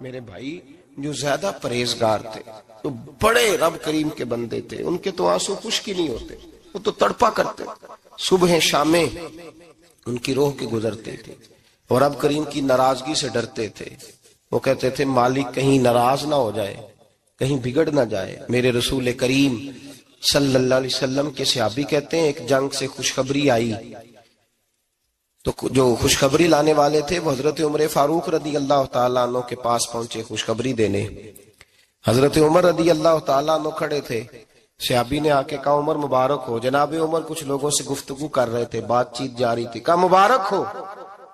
میرے بھائی جو زیادہ پرہیزگار تھے، تو بڑے رب کریم کے بندے تھے، ان کے تو آنسو خشک ہی نہیں ہوتے، وہ تو تڑپا کرتے، صبح شامیں ان کی روح کے گزرتے تھے اور رب کریم کی ناراضگی سے ڈرتے تھے۔ وہ کہتے تھے مالک کہیں ناراض نہ ہو جائے، کہیں بگڑ نہ جائے۔ میرے رسول کریم صلی اللہ علیہ وسلم کے صحابی کہتے ہیں ایک جنگ سے خوشخبری آئی، تو جو خوشخبری لانے والے تھے وہ حضرت عمر فاروق رضی اللہ تعالیٰ عنہ کے پاس پہنچے خوشخبری دینے۔ حضرت عمر رضی اللہ تعالیٰ عنہ کھڑے تھے، صحابی نے آ کے کہا عمر مبارک ہو۔ جناب عمر کچھ لوگوں سے گفتگو کر رہے تھے، بات چیت جاری تھی، کہا مبارک ہو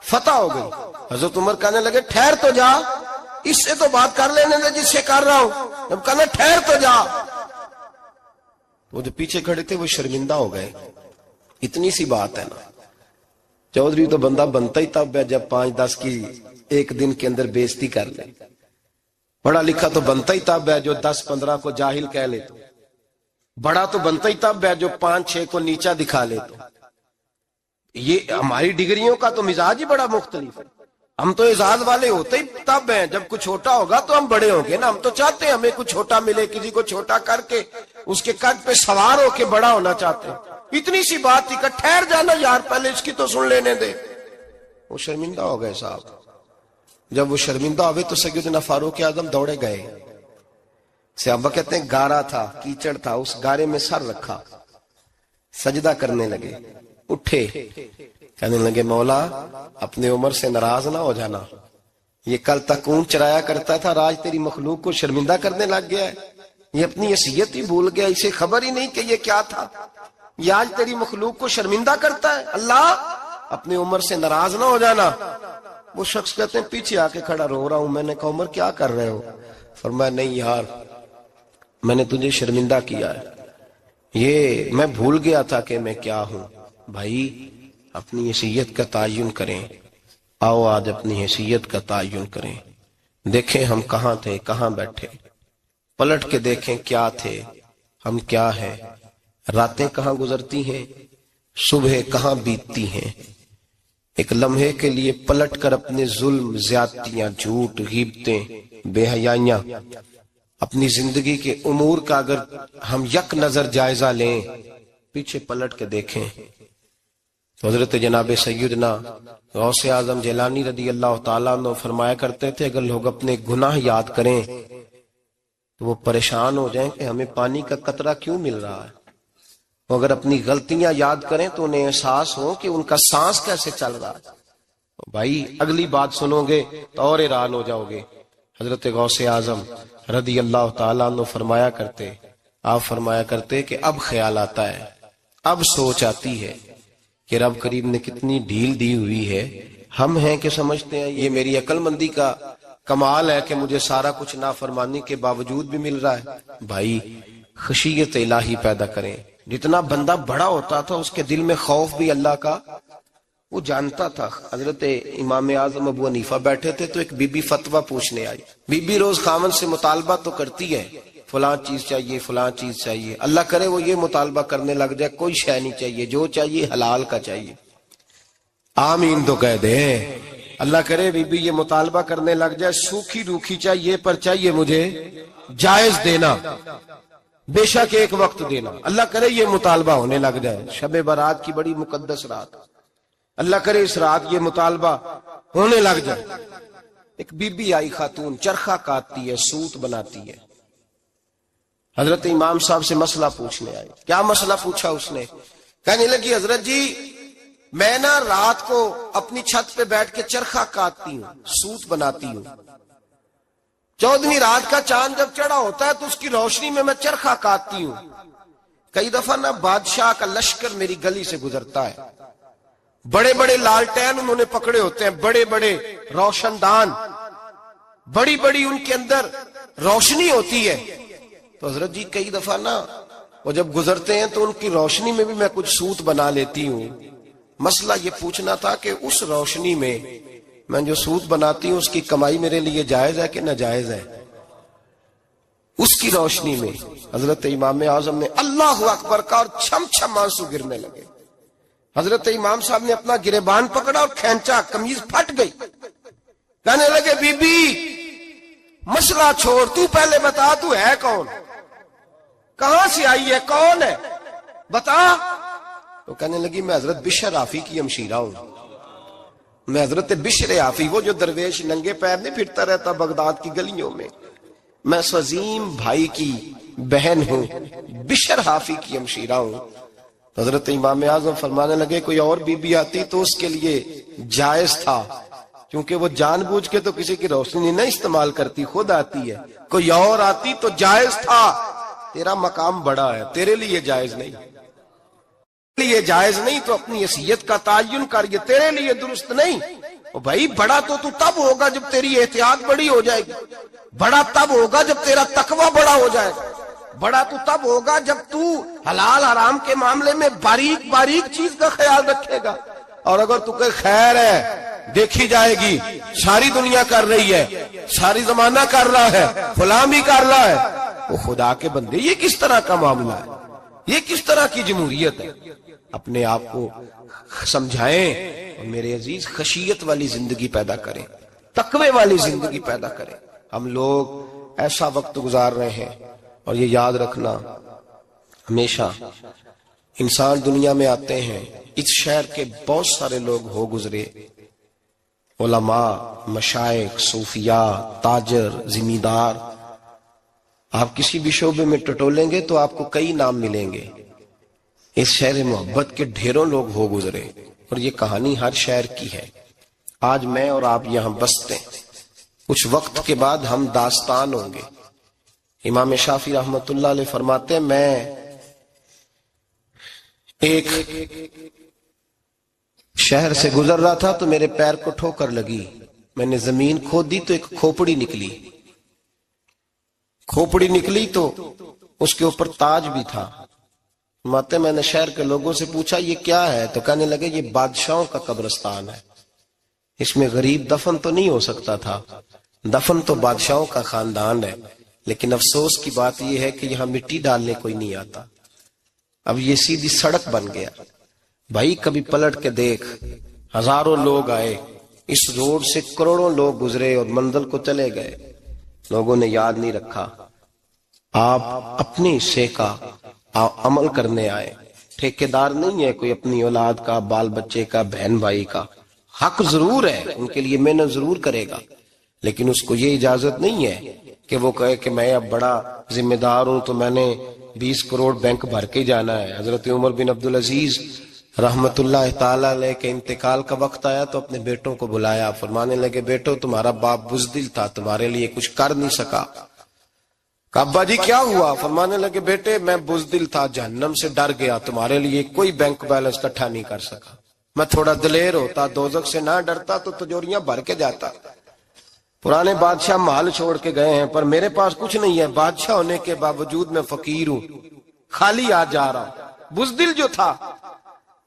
فتح ہو گئی۔ حضرت عمر کہنے لگے ٹھہر تو جا، اس سے تو بات کر لینے دے جس سے کر رہا ہوں، جب کہنا ٹھہر تو جا۔ وہ جو پیچھے کھڑے تھے وہ شرمندہ ہو گئے، اتنی سی بات ہے نا، چودھری تو بندہ بنتا ہی تب ہے جب 5-10 کی ایک دن کے اندر بےزتی کر لے، پڑھا لکھا تو بنتا ہی تب ہے جو 10-15 کو جاہل کہہ لے، تو بڑا تو بنتا ہی تب ہے جو 5-6 کو نیچا دکھا لے۔ تو یہ ہماری ڈگریوں کا تو مزاج ہی بڑا مختلف ہے، ہم تو اعزاز والے ہوتے ہی تب ہیں جب کچھ چھوٹا ہوگا تو ہم بڑے ہوں گے نا، ہم تو چاہتے ہیں ہمیں کچھ چھوٹا ملے، کسی کو چھوٹا کر کے اس کے قد پہ سوار ہو کے بڑا ہونا چاہتے ہیں۔ اتنی سی بات تھی کہ ٹھہر جانا یار پہلے اس کی تو سن لینے دے۔ وہ شرمندہ ہو گئے صاحب، جب وہ شرمندہ ہوئے تو سیدنا فاروق اعظم دوڑے گئے۔ صحابہ کہتے ہیں گارا تھا، کیچڑ تھا، اس گارے میں سر رکھا، سجدہ کرنے لگے، اٹھے، کہنے لگے مولا اپنے عمر سے ناراض نہ ہو جانا، یہ کل تک اونٹ چرایا کرتا تھا، آج تیری مخلوق کو شرمندہ کرنے لگ گیا ہے، یہ اپنی حیثیت ہی بھول گیا، اسے خبر ہی نہیں کہ یہ کیا تھا، یہ آج تیری مخلوق کو شرمندہ کرتا ہے۔ اللہ اپنے عمر سے ناراض نہ ہو جانا۔ وہ شخص کہتے ہیں پیچھے آ کے کھڑا رو رہا ہوں، میں نے کہا عمر کیا کر رہے ہو؟ فرمایا نہیں یار میں نے تجھے شرمندہ کیا ہے، یہ میں بھول گیا تھا کہ میں کیا ہوں۔ بھائی اپنی حیثیت کا تعین کریں، آؤ آج اپنی حیثیت کا تعین کریں، دیکھیں ہم کہاں تھے، کہاں بیٹھے، پلٹ کے دیکھیں کیا تھے، ہم کیا ہیں، راتیں کہاں گزرتی ہیں، صبح کہاں بیتتی ہیں۔ ایک لمحے کے لیے پلٹ کر اپنے ظلم، زیادتیاں، جھوٹ، غیبتیں، بے حیائیاں، اپنی زندگی کے امور کا اگر ہم یک نظر جائزہ لیں، پیچھے پلٹ کے دیکھیں تو حضرت جناب سیدنا غوث اعظم جیلانی رضی اللہ تعالیٰ عنہ فرمایا کرتے تھے اگر لوگ اپنے گناہ یاد کریں تو وہ پریشان ہو جائیں کہ ہمیں پانی کا قطرہ کیوں مل رہا ہے. وہ اگر اپنی غلطیاں یاد کریں تو انہیں احساس ہو کہ ان کا سانس کیسے چل رہا ہے. بھائی اگلی بات سنو گے تو اور حیران ہو جاؤ گے. حضرت غوث اعظم رضی اللہ تعالیٰ عنہ فرمایا کرتے کہ اب خیال آتا ہے، اب سوچ آتی ہے کہ رب کریم نے کتنی ڈھیل دی ہوئی ہے. ہم ہیں کہ سمجھتے ہیں یہ میری عقل مندی کا کمال ہے کہ مجھے سارا کچھ نافرمانی کے باوجود بھی مل رہا ہے. بھائی خشیت الہی پیدا کریں. جتنا بندہ بڑا ہوتا تھا اس کے دل میں خوف بھی اللہ کا وہ جانتا تھا. حضرت امام اعظم ابو حنیفہ بیٹھے تھے تو ایک بی بی فتویٰ پوچھنے آئی. بی بی روز خاوند سے مطالبہ تو کرتی ہے، فلاں چیز چاہیے فلاں چیز چاہیے. اللہ کرے وہ یہ مطالبہ کرنے لگ جائے کوئی شے نہیں چاہیے، جو چاہیے حلال کا چاہیے. آمین تو کہہ دے. اللہ کرے بی بی یہ مطالبہ کرنے لگ جائے سوکھی روکھی چاہیے پر چاہیے مجھے جائز دینا، بے شک ایک وقت دینا. اللہ کرے یہ مطالبہ ہونے لگ جائے. شب برات کی بڑی مقدس رات، اللہ کرے اس رات یہ مطالبہ ہونے لگ جائے. ایک بی بی آئی خاتون، چرخہ کاٹتی ہے، سوت بناتی ہے. حضرت امام صاحب سے مسئلہ پوچھنے آئی. کیا مسئلہ پوچھا اس نے؟ کہنے لگی حضرت جی میں نا رات کو اپنی چھت پہ بیٹھ کے چرخہ کاٹتی ہوں، سوت بناتی ہوں. 14ویں رات کا چاند جب چڑھا ہوتا ہے تو اس کی روشنی میں چرخہ کاٹتی ہوں. کئی دفعہ نا بادشاہ کا لشکر میری گلی سے گزرتا ہے، بڑے بڑے لالٹین انہوں نے پکڑے ہوتے ہیں، بڑے بڑے روشن دان، بڑی بڑی ان کے اندر روشنی ہوتی ہے. تو حضرت جی کئی دفعہ نا وہ جب گزرتے ہیں تو ان کی روشنی میں بھی میں کچھ سوت بنا لیتی ہوں. مسئلہ یہ پوچھنا تھا کہ اس روشنی میں جو سوت بناتی ہوں اس کی کمائی میرے لیے جائز ہے کہ ناجائز ہے؟ اس کی روشنی میں حضرت امام اعظم نے اللہ اکبر کا اور چھم چھم آنسو گرنے لگے. حضرت امام صاحب نے اپنا گریبان پکڑا اور کھینچا، قمیض پھٹ گئی. کہنے لگے بی بی مسئلہ چھوڑ، تو پہلے بتا تو ہے کون، کہاں سے آئی ہے، کون ہے بتا. تو کہنے لگی میں حضرت بشر حافی کی ہمشیرہ ہوں. میں حضرت بشر حافی، وہ جو درویش ننگے پیر نہیں پھرتا رہتا بغداد کی گلیوں میں، میں اس عظیم بھائی کی بہن ہوں، بشر حافی کی ہمشیرہ ہوں. تو حضرت امام اعظم فرمانے لگے کوئی اور بی بی آتی تو اس کے لیے جائز تھا، کیونکہ وہ جان بوجھ کے تو کسی کی روشنی نہیں استعمال کرتی، خود آتی ہے. کوئی اور آتی تو جائز تھا. تیرا مقام بڑا ہے، تیرے لیے جائز نہیں. لیے جائز نہیں تو اپنی حیثیت کا تعین کر، یہ تیرے لیے درست نہیں. بھائی بڑا تو تب ہوگا جب تیری احتیاط بڑی ہو جائے گی، بڑا تب ہوگا جب تیرا تقوی بڑا ہو جائے گا، بڑا تو تب ہوگا جب تو حلال حرام کے معاملے میں باریک باریک چیز کا خیال رکھے گا. اور اگر تو کہ خیر ہے دیکھی جائے گی، ساری دنیا کر رہی ہے، ساری زمانہ کر رہا ہے، فلاں بھی کر رہا ہے، وہ خدا کے بندے یہ کس طرح کا معاملہ ہے، یہ کس طرح کی جمہوریت ہے؟ اپنے آپ کو سمجھائیں اور میرے عزیز خشیت والی زندگی پیدا کریں، تقوی والی زندگی پیدا کریں. ہم لوگ ایسا وقت گزار رہے ہیں، اور یہ یاد رکھنا ہمیشہ انسان دنیا میں آتے ہیں، اس شہر کے بہت سارے لوگ ہو گزرے، علماء، مشائخ، صوفیاء، تاجر، زمیندار. آپ کسی بھی شعبے میں ٹٹولیں گے تو آپ کو کئی نام ملیں گے. اس شہر محبت کے ڈھیروں لوگ ہو گزرے، اور یہ کہانی ہر شہر کی ہے. آج میں اور آپ یہاں بستے ہیں، کچھ وقت کے بعد ہم داستان ہوں گے. امام شافعی رحمت اللہ علیہ فرماتے ہیں میں ایک شہر سے گزر رہا تھا تو میرے پیر کو ٹھوکر لگی، میں نے زمین کھودی تو ایک کھوپڑی نکلی. کھوپڑی نکلی تو اس کے اوپر تاج بھی تھا. ماتے میں نے شہر کے لوگوں سے پوچھا یہ کیا ہے؟ تو کہنے لگے یہ بادشاہوں کا قبرستان ہے، اس میں غریب دفن تو نہیں ہو سکتا تھا، دفن تو بادشاہوں کا خاندان ہے. لیکن افسوس کی بات یہ ہے کہ یہاں مٹی ڈالنے کوئی نہیں آتا، اب یہ سیدھی سڑک بن گیا. بھائی کبھی پلٹ کے دیکھ، ہزاروں لوگ آئے اس روڈ سے، کروڑوں لوگ گزرے اور منزل کو چلے گئے، لوگوں نے یاد نہیں رکھا. آپ اپنے حصے کا عمل کرنے آئے، ٹھیکیدار نہیں ہے کوئی اپنی اولاد کا، بال بچے کا، بہن بھائی کا. حق ضرور ہے، ان کے لیے محنت ضرور کرے گا، لیکن اس کو یہ اجازت نہیں ہے کہ وہ کہے کہ میں اب بڑا ذمہ دار ہوں تو میں نے 20 کروڑ بینک بھر کے جانا ہے۔ حضرت عمر بن عبدالعزیز رحمت اللہ تعالی علیہ کے انتقال کا وقت آیا تو اپنے بیٹوں کو بلایا، فرمانے لگے بیٹو تمہارا باپ بزدل تھا، تمہارے لیے کچھ کر نہیں سکا۔ کہا ابا جی کیا ہوا؟ فرمانے لگے بیٹے میں بزدل تھا، جہنم سے ڈر گیا، تمہارے لیے کوئی بینک بیلنس اکٹھا نہیں کر سکا۔ میں تھوڑا دلیر ہوتا، دوزخ سے نہ ڈرتا تو تجوریاں بھر کے جاتا۔ پرانے بادشاہ محل چھوڑ کے گئے ہیں پر میرے پاس کچھ نہیں ہے، بادشاہ ہونے کے باوجود میں فقیر ہوں، خالی آ جا رہا ہوں، بزدل جو تھا۔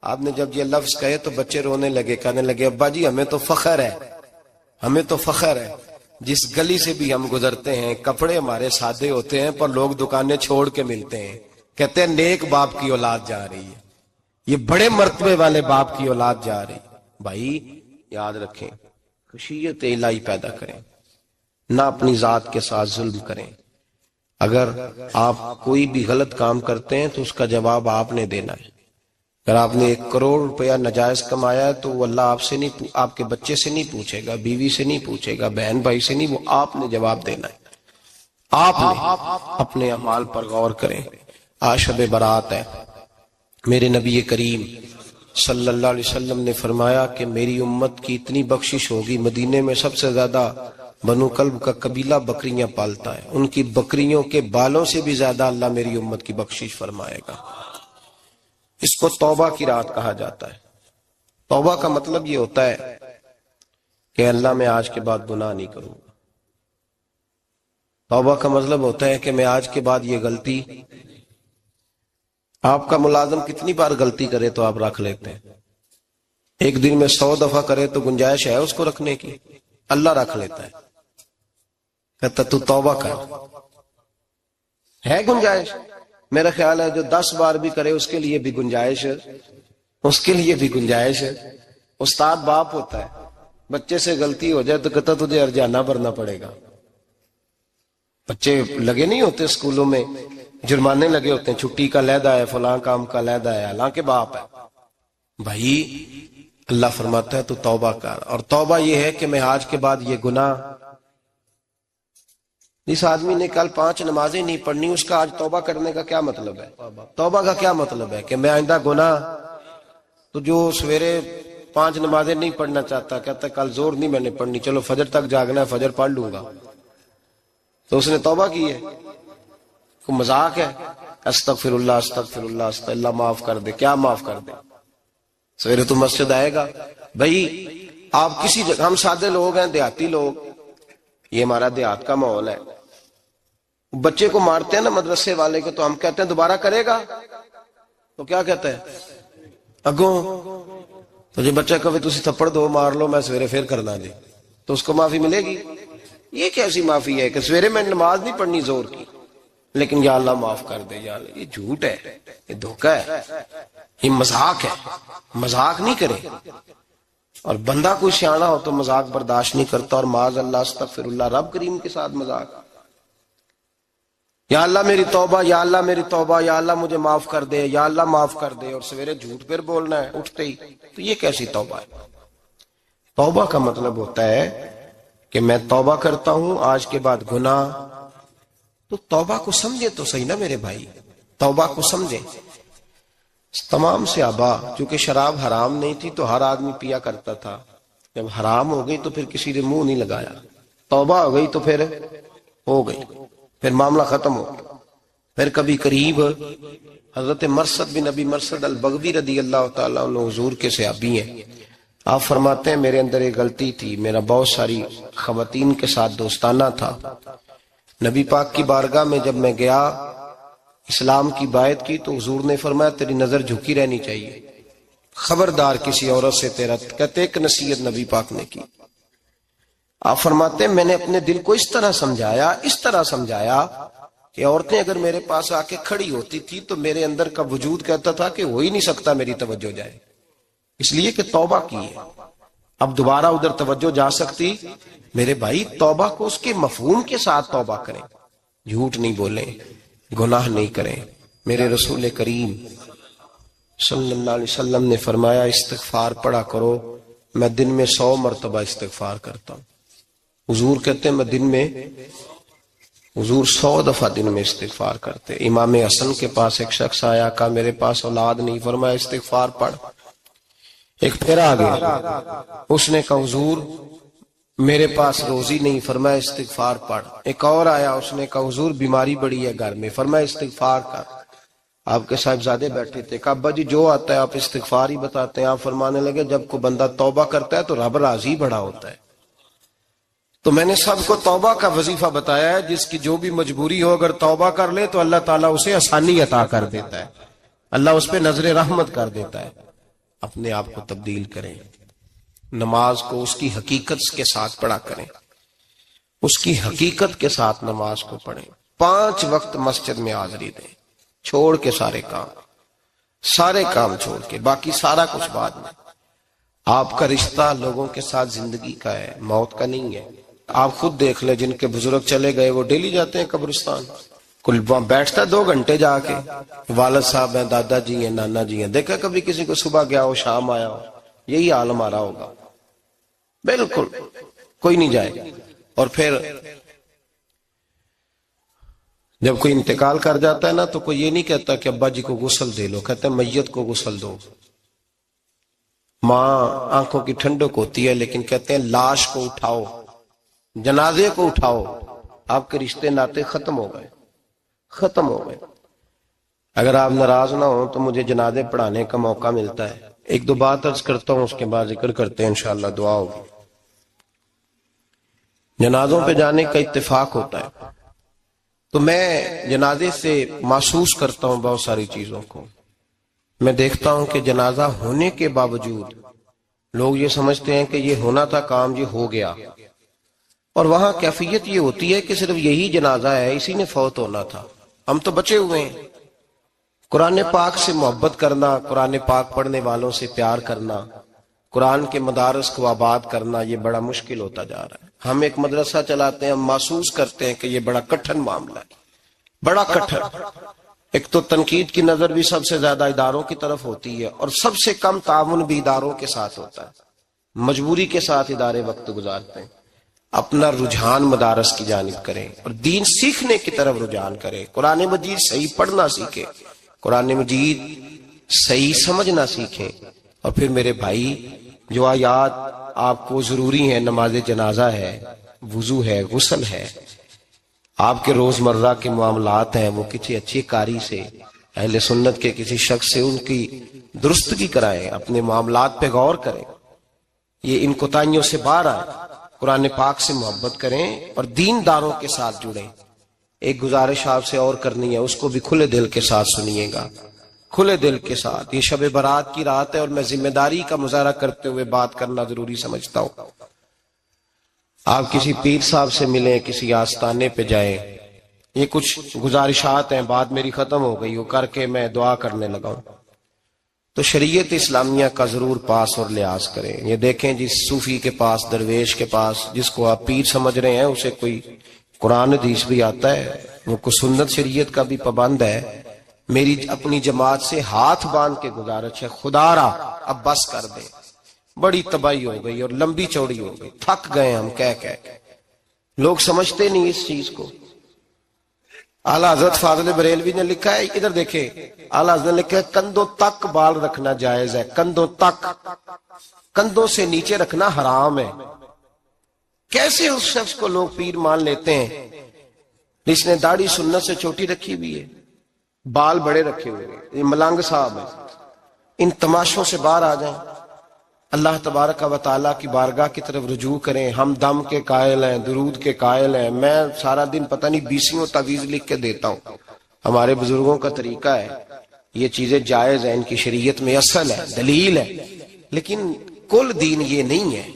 آپ نے جب یہ لفظ کہے تو بچے رونے لگے، کہنے لگے ابا جی ہمیں تو فخر ہے، ہمیں تو فخر ہے، جس گلی سے بھی ہم گزرتے ہیں کپڑے ہمارے سادے ہوتے ہیں پر لوگ دکانیں چھوڑ کے ملتے ہیں، کہتے ہیں نیک باپ کی اولاد جا رہی ہے، یہ بڑے مرتبے والے باپ کی اولاد جا رہی۔ بھائی یاد رکھیں، خشیت الہی پیدا کریں، نہ اپنی ذات کے ساتھ ظلم کریں۔ اگر آپ کوئی بھی غلط کام کرتے ہیں تو اس کا جواب آپ نے دینا ہے۔ اگر آپ نے 1 کروڑ روپیہ ناجائز کمایا ہے تو وہ اللہ آپ سے نہیں، آپ کے بچے سے نہیں پوچھے گا، بیوی سے نہیں پوچھے گا، بہن بھائی سے نہیں، وہ آپ نے جواب دینا ہے۔ آپ نے اپنے اعمال پر غور کریں۔ آج شب برات ہے، میرے نبی کریم صلی اللہ علیہ وسلم نے فرمایا کہ میری امت کی اتنی بخشش ہوگی، مدینے میں سب سے زیادہ بنو کلب کا قبیلہ بکریاں پالتا ہے، ان کی بکریوں کے بالوں سے بھی زیادہ اللہ میری امت کی بخشش فرمائے گا۔ اس کو توبہ کی رات کہا جاتا ہے۔ توبہ کا مطلب یہ ہوتا ہے کہ اللہ میں آج کے بعد گناہ نہیں کروں گا۔ توبہ کا مطلب ہوتا ہے کہ میں آج کے بعد یہ غلطی، آپ کا ملازم کتنی بار غلطی کرے تو آپ رکھ لیتے ہیں؟ ایک دن میں 100 دفعہ کرے تو گنجائش ہے اس کو رکھنے کی؟ اللہ رکھ لیتا ہے، کہتا تو توبہ کر، ہے گنجائش؟ میرا خیال ہے جو 10 بار بھی کرے اس کے لیے بھی گنجائش ہے، اس کے لیے بھی گنجائش ہے۔ استاد باپ ہوتا ہے، بچے سے غلطی ہو جائے تو کہتا تجھے ارجانہ بھرنا پڑے گا۔ بچے لگے نہیں ہوتے اسکولوں میں، جرمانے لگے ہوتے ہیں، چھٹی کا لیدہ ہے، فلاں کام کا لیدہ ہے، حالانکہ باپ ہے۔ بھائی اللہ فرماتا ہے تو توبہ کر، اور توبہ یہ ہے کہ میں آج کے بعد یہ گناہ، جس آدمی نے کل 5 نمازیں نہیں پڑھنی اس کا آج توبہ کرنے کا کیا مطلب ہے؟ توبہ کا کیا مطلب ہے کہ میں آئندہ گناہ، تو جو سویرے 5 نمازیں نہیں پڑھنا چاہتا، کہتا کل زور نہیں میں نے پڑھنی، چلو فجر تک جاگنا ہے، فجر پڑھ لوں گا، تو اس نے توبہ کی ہے؟ کوئی مذاق ہے؟ استغفر اللہ استغفر اللہ استغفر اللہ، معاف کر دے، کیا معاف کر دے؟ سویرے تو مسجد آئے گا۔ بھائی آپ کسی جگہ، ہم سادے لوگ ہیں، دیہاتی لوگ، یہ ہمارا دیہات کا ماحول ہے، بچے کو مارتے ہیں نا مدرسے والے کو تو ہم کہتے ہیں دوبارہ کرے گا، تو کیا کہتے ہیں اگوں، تو جو بچہ کہے تسی تھپڑ دو مار لو میں سویرے پھر کرنا جی، تو اس کو معافی ملے گی؟ یہ کیسی معافی ہے کہ سویرے میں نماز نہیں پڑھنی زور کی لیکن یا اللہ معاف کر دے، یا اللہ، یہ جھوٹ ہے، یہ دھوکہ ہے، یہ مذاق ہے، مذاق نہیں کرے۔ اور بندہ کوئی سیاںا ہو تو مذاق برداشت نہیں کرتا، اور معاذ اللہ استغفر اللہ، رب کریم کے ساتھ مذاق، یا اللہ میری توبہ، یا اللہ میری توبہ، یا اللہ مجھے معاف کر دے، یا اللہ معاف کر دے، اور سویرے جھوٹ پھر بولنا ہے اٹھتے ہی، تو یہ کیسی توبہ ہے؟ توبہ کا مطلب ہوتا ہے کہ میں توبہ کرتا ہوں آج کے بعد گناہ، تو توبہ کو سمجھے تو صحیح نا میرے بھائی، توبہ کو سمجھے۔ تمام صحابہ، چونکہ شراب حرام نہیں تھی تو ہر آدمی پیا کرتا تھا، جب حرام ہو گئی تو پھر کسی نے منہ نہیں لگایا، توبہ ہو گئی تو پھر ہو گئی، پھر معاملہ ختم ہو گیا۔ پھر کبھی قریب حضرت مرثد بن ابی مرثد البغوی رضی اللہ تعالیٰ عنہ حضور کے صحابی ہیں، آپ فرماتے ہیں میرے اندر ایک غلطی تھی، میرا بہت ساری خواتین کے ساتھ دوستانہ تھا، نبی پاک کی بارگاہ میں جب میں گیا اسلام کی بائعت کی تو حضور نے فرمایا تیری نظر جھکی رہنی چاہیے، خبردار کسی عورت سے تیرا، کہتے ایک نصیحت نبی پاک نے کی۔ آپ فرماتے ہیں میں نے اپنے دل کو اس طرح سمجھایا کہ عورتیں اگر میرے پاس آ کے کھڑی ہوتی تھی تو میرے اندر کا وجود کہتا تھا کہ ہو ہی نہیں سکتا میری توجہ جائے، اس لیے کہ توبہ کی ہے، اب دوبارہ ادھر توجہ جا سکتی؟ میرے بھائی توبہ کو اس کے مفہوم کے ساتھ توبہ کریں، جھوٹ نہیں بولیں، گناہ نہیں کریں۔ میرے رسول کریم صلی اللہ علیہ وسلم نے فرمایا استغفار پڑھا کرو، میں دن میں 100 مرتبہ استغفار کرتا ہوں۔ حضور کہتے ہیں میں دن میں حضور 100 دفعہ دن میں استغفار کرتے. امام حسن کے پاس ایک شخص آیا, کہا میرے پاس اولاد نہیں, فرمایا استغفار پڑھ. ایک پھر آ گیا, اس نے کہا حضور میرے پاس روزی نہیں, فرمایا استغفار پڑھ. ایک اور آیا, اس نے کہا حضور بیماری بڑی ہے گھر میں, فرمایا استغفار کر. آپ کے صاحبزادے بیٹھے تھے, کہا ابا جی جو آتا ہے آپ استغفار ہی بتاتے ہیں. آپ فرمانے لگے جب کوئی بندہ توبہ کرتا ہے تو رب راضی بڑا ہوتا ہے. تو میں نے سب کو توبہ کا وظیفہ بتایا ہے, جس کی جو بھی مجبوری ہو اگر توبہ کر لے تو اللہ تعالیٰ اسے آسانی عطا کر دیتا ہے, اللہ اس پہ نظر رحمت کر دیتا ہے. اپنے آپ کو تبدیل کریں, نماز کو اس کی حقیقت کے ساتھ پڑھا کریں, اس کی حقیقت کے ساتھ نماز کو پڑھیں. 5 وقت مسجد میں حاضری دیں, چھوڑ کے سارے کام چھوڑ کے, باقی سارا کچھ بعد میں. آپ کا رشتہ لوگوں کے ساتھ زندگی کا ہے, موت کا نہیں ہے. آپ خود دیکھ لیں, جن کے بزرگ چلے گئے وہ ڈیلی جاتے ہیں قبرستان, کل بیٹھتا ہے 2 گھنٹے جا کے. والد صاحب ہیں, دادا جی ہیں, نانا جی ہیں, دیکھا کبھی کسی کو صبح گیا ہو شام آیا ہو؟ یہی حال ہمارا ہوگا, بالکل کوئی نہیں جائے. اور پھر جب کوئی انتقال کر جاتا ہے نا تو کوئی یہ نہیں کہتا کہ ابا جی کو غسل دے لو, کہتے ہیں میت کو غسل دو. ماں آنکھوں کی ٹھنڈک ہوتی ہے لیکن کہتے ہیں لاش کو اٹھاؤ, جنازے کو اٹھاؤ. آپ کے رشتے ناطے ختم ہو گئے. اگر آپ ناراض نہ ہوں تو مجھے جنازے پڑھانے کا موقع ملتا ہے. 1-2 بات عرض کرتا ہوں, اس کے بعد ذکر کرتے ہیں, انشاءاللہ دعا ہوگی. جنازوں پہ جانے کا اتفاق ہوتا ہے تو میں جنازے سے محسوس کرتا ہوں بہت ساری چیزوں کو. میں دیکھتا ہوں کہ جنازہ ہونے کے باوجود لوگ یہ سمجھتے ہیں کہ یہ ہونا تھا کام, یہ ہو گیا. اور وہاں کیفیت یہ ہوتی ہے کہ صرف یہی جنازہ ہے, اسی نے فوت ہونا تھا, ہم تو بچے ہوئے ہیں. قرآن پاک سے محبت کرنا, قرآن پاک پڑھنے والوں سے پیار کرنا, قرآن کے مدارس کو آباد کرنا, یہ بڑا مشکل ہوتا جا رہا ہے. ہم ایک مدرسہ چلاتے ہیں, ہم محسوس کرتے ہیں کہ یہ بڑا کٹھن معاملہ ہے, بڑا کٹھن. ایک تو تنقید کی نظر بھی سب سے زیادہ اداروں کی طرف ہوتی ہے, اور سب سے کم تعاون بھی اداروں کے ساتھ ہوتا ہے. مجبوری کے ساتھ ادارے وقت گزارتے ہیں. اپنا رجحان مدارس کی جانب کریں اور دین سیکھنے کی طرف رجحان کریں. قرآن مجید صحیح پڑھنا سیکھیں, قرآن مجید صحیح سمجھنا سیکھیں. اور پھر میرے بھائی, جو آیات آپ کو ضروری ہیں, نماز جنازہ ہے, وضو ہے, غسل ہے, آپ کے روزمرہ کے معاملات ہیں, وہ کسی اچھی قاری سے, اہل سنت کے کسی شخص سے ان کی درستگی کرائیں, اپنے معاملات پہ غور کریں, یہ ان کوتاہیوں سے باہر آئیں, قرآن پاک سے محبت کریں اور دینداروں کے ساتھ جڑیں. ایک گزارش آپ سے اور کرنی ہے, اس کو بھی کھلے دل کے ساتھ سنیے گا, کھلے دل کے ساتھ. یہ شب برات کی رات ہے اور میں ذمہ داری کا مظاہرہ کرتے ہوئے بات کرنا ضروری سمجھتا ہوں. آپ کسی پیر صاحب سے ملیں, کسی آستانے پہ جائیں, یہ کچھ گزارشات ہیں, بات میری ختم ہو گئی, وہ کر کے میں دعا کرنے لگا ہوں. تو شریعت اسلامیہ کا ضرور پاس اور لحاظ کریں. یہ دیکھیں جس صوفی کے پاس, درویش کے پاس, جس کو آپ پیر سمجھ رہے ہیں, اسے کوئی قرآن حدیث بھی آتا ہے, وہ کوئی سنت شریعت کا بھی پابند ہے. میری اپنی جماعت سے ہاتھ باندھ کے گزارش ہے, خدا را اب بس کر دیں. بڑی تباہی ہو گئی اور لمبی چوڑی ہو گئی, تھک گئے ہم کہہ کے. لوگ سمجھتے نہیں اس چیز کو. اعلیٰ حضرت فاضل بریلوی نے لکھا ہے, ادھر دیکھیں, اعلیٰ حضرت نے لکھا ہے کندھوں تک بال رکھنا جائز ہے, کندھوں تک, کندھوں سے نیچے رکھنا حرام ہے. کیسے اس شخص کو لوگ پیر مان لیتے ہیں جس نے داڑھی سنت سے چھوٹی رکھی ہوئی ہے, بال بڑے رکھے ہوئے ہیں, یہ ملنگ صاحب ہے. ان تماشوں سے باہر آ جائیں, اللہ تبارک و تعالیٰ کی بارگاہ کی طرف رجوع کریں. ہم دم کے قائل ہیں, درود کے قائل ہیں. میں سارا دن پتہ نہیں 20 تعویذ لکھ کے دیتا ہوں. ہمارے بزرگوں کا طریقہ ہے, یہ چیزیں جائز ہیں, ان کی شریعت میں اصل ہے, دلیل ہے, لیکن کل دین یہ نہیں ہے.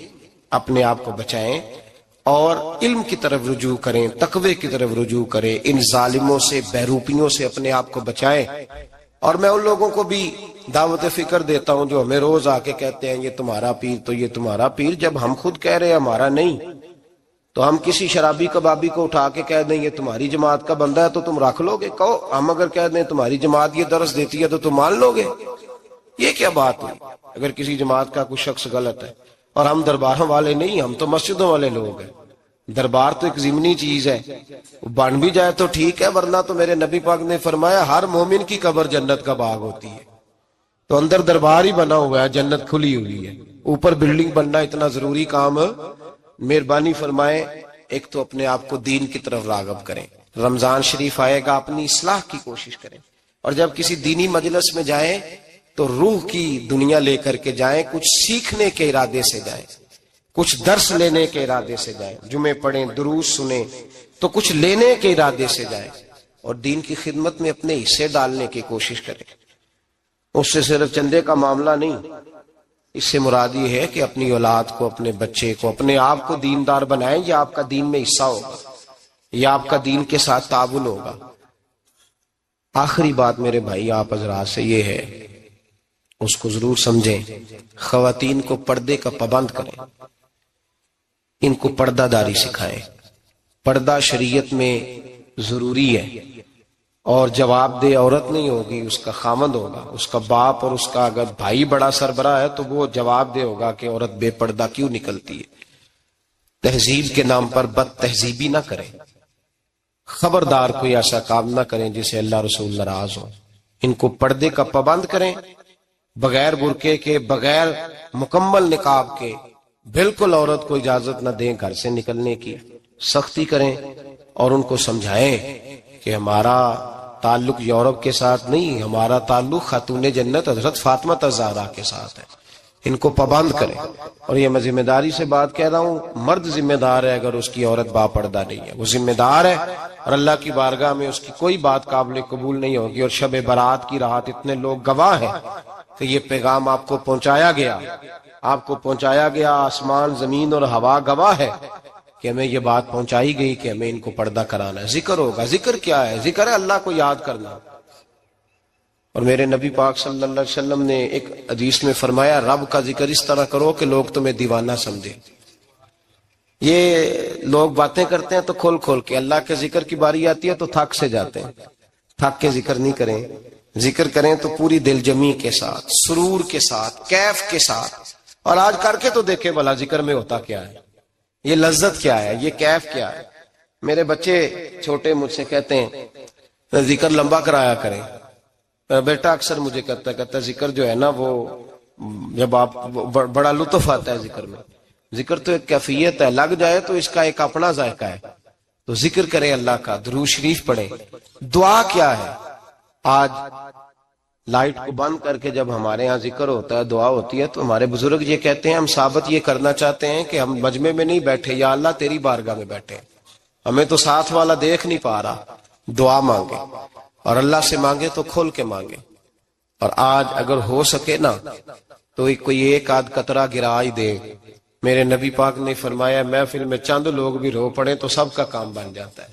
اپنے آپ کو بچائیں اور علم کی طرف رجوع کریں, تقوی کی طرف رجوع کریں. ان ظالموں سے, بہروپیوں سے اپنے آپ کو بچائیں. اور میں ان لوگوں کو بھی دعوت فکر دیتا ہوں جو ہمیں روز آ کے کہتے ہیں یہ تمہارا پیر, تو یہ تمہارا پیر, جب ہم خود کہہ رہے ہیں ہمارا نہیں, تو ہم کسی شرابی کبابی کو اٹھا کے کہہ دیں یہ تمہاری جماعت کا بندہ ہے تو تم رکھ لو گے؟ کہو ہم اگر کہہ دیں تمہاری جماعت یہ درس دیتی ہے تو تم مان لو گے؟ یہ کیا بات ہوئی؟ اگر کسی جماعت کا کوئی شخص غلط ہے, اور ہم درباروں والے نہیں, ہم تو مسجدوں والے لوگ ہیں, دربار تو ایک ضمنی چیز ہے، بن بھی جائے تو ٹھیک ہے، ورنہ تو میرے نبی پاک نے فرمایا ہر مومن کی قبر جنت کا باغ ہوتی ہے، تو اندر دربار ہی بنا ہوا ہے، جنت کھلی ہوئی ہے، اوپر بلڈنگ بننا اتنا ضروری کام مہربانی فرمائے ایک تو اپنے آپ کو دین کی طرف راغب کریں، رمضان شریف آئے گا اپنی اصلاح کی کوشش کریں، اور جب کسی دینی مجلس میں جائیں تو روح کی دنیا لے کر کے جائیں، کچھ سیکھنے کے ارادے سے جائیں، کچھ درس لینے کے ارادے سے جائیں، جمعے پڑھیں، دروس سنیں، تو کچھ لینے کے ارادے سے جائیں، اور دین کی خدمت میں اپنے حصے ڈالنے کی کوشش کریں۔ اس سے صرف چندے کا معاملہ نہیں، اس سے مراد یہ ہے کہ اپنی اولاد کو، اپنے بچے کو، اپنے آپ کو دیندار بنائیں، یہ آپ کا دین میں حصہ ہوگا، یہ آپ کا دین کے ساتھ تعاون ہوگا۔ آخری بات میرے بھائی آپ حضرات سے یہ ہے، اس کو ضرور سمجھیں، خواتین کو پردے کا پابند کریں، ان کو پردہ داری سکھائیں، پردہ شریعت میں ضروری ہے، اور جواب دہ عورت نہیں ہوگی، اس کا خامند ہوگا، اس کا باپ، اور اس کا اگر بھائی بڑا سربراہ ہے تو وہ جواب دہ ہوگا کہ عورت بے پردہ کیوں نکلتی ہے۔ تہذیب کے نام پر بد تہذیبی نہ کریں، خبردار کوئی ایسا کام نہ کریں جس سے اللہ رسول ناراض ہو، ان کو پردے کا پابند کریں، بغیر برقعے کے، بغیر مکمل نقاب کے، بالکل عورت کو اجازت نہ دیں گھر سے نکلنے کی، سختی کریں، اور ان کو سمجھائیں کہ ہمارا تعلق یورپ کے ساتھ نہیں، ہمارا تعلق خاتون جنت حضرت فاطمہ الزہرا کے ساتھ ہے، ان کو پابند کریں۔ اور یہ میں ذمہ داری سے بات کہہ رہا ہوں، مرد ذمہ دار ہے اگر اس کی عورت با پردہ نہیں ہے، وہ ذمہ دار ہے، اور اللہ کی بارگاہ میں اس کی کوئی بات قابل قبول نہیں ہوگی، اور شب برات کی رات اتنے لوگ گواہ ہیں کہ یہ پیغام آپ کو پہنچایا گیا، آپ کو پہنچایا گیا، آسمان زمین اور ہوا گواہ ہے کہ ہمیں یہ بات پہنچائی گئی کہ ہمیں ان کو پردہ کرانا ہے۔ ذکر ہوگا، ذکر کیا ہے؟ ذکر ہے اللہ کو یاد کرنا، اور میرے نبی پاک صلی اللہ علیہ وسلم نے ایک حدیث میں فرمایا رب کا ذکر اس طرح کرو کہ لوگ تمہیں دیوانہ سمجھیں۔ یہ لوگ باتیں کرتے ہیں تو کھول کھول کے، اللہ کے ذکر کی باری آتی ہے تو تھک سے جاتے ہیں، تھک کے ذکر نہیں کریں، ذکر کریں تو پوری دل جمی کے ساتھ، سرور کے ساتھ، کیف کے ساتھ، اور آج کر کے تو دیکھیں بھلا ذکر میں ہوتا کیا ہے، یہ لذت کیا ہے، یہ کیف کیا ہے۔ میرے بچے چھوٹے مجھ سے کہتے ہیں ذکر لمبا کرایا کریں، بیٹا اکثر مجھے کہتا ہے ذکر جو ہے نا وہ جب آپ بڑا لطف آتا ہے ذکر میں، ذکر تو ایک کیفیت ہے، لگ جائے تو اس کا ایک اپنا ذائقہ ہے، تو ذکر کریں اللہ کا، درود شریف پڑھیں۔ دعا کیا ہے؟ آج لائٹ کو بند کر کے جب ہمارے ہاں ذکر ہوتا ہے، دعا ہوتی ہے، تو ہمارے بزرگ یہ کہتے ہیں ہم ثابت یہ کرنا چاہتے ہیں کہ ہم مجمع میں نہیں بیٹھے، یا اللہ تیری بارگاہ میں بیٹھے، ہمیں تو ساتھ والا دیکھ نہیں پا رہا، دعا مانگے، اور اللہ سے مانگے تو کھول کے مانگے۔ اور آج اگر ہو سکے نا تو کوئی ایک آدھ قطرہ گرا ہی دے۔ میرے نبی پاک نے فرمایا محفل میں چند لوگ بھی رو پڑے تو سب کا کام بن جاتا ہے۔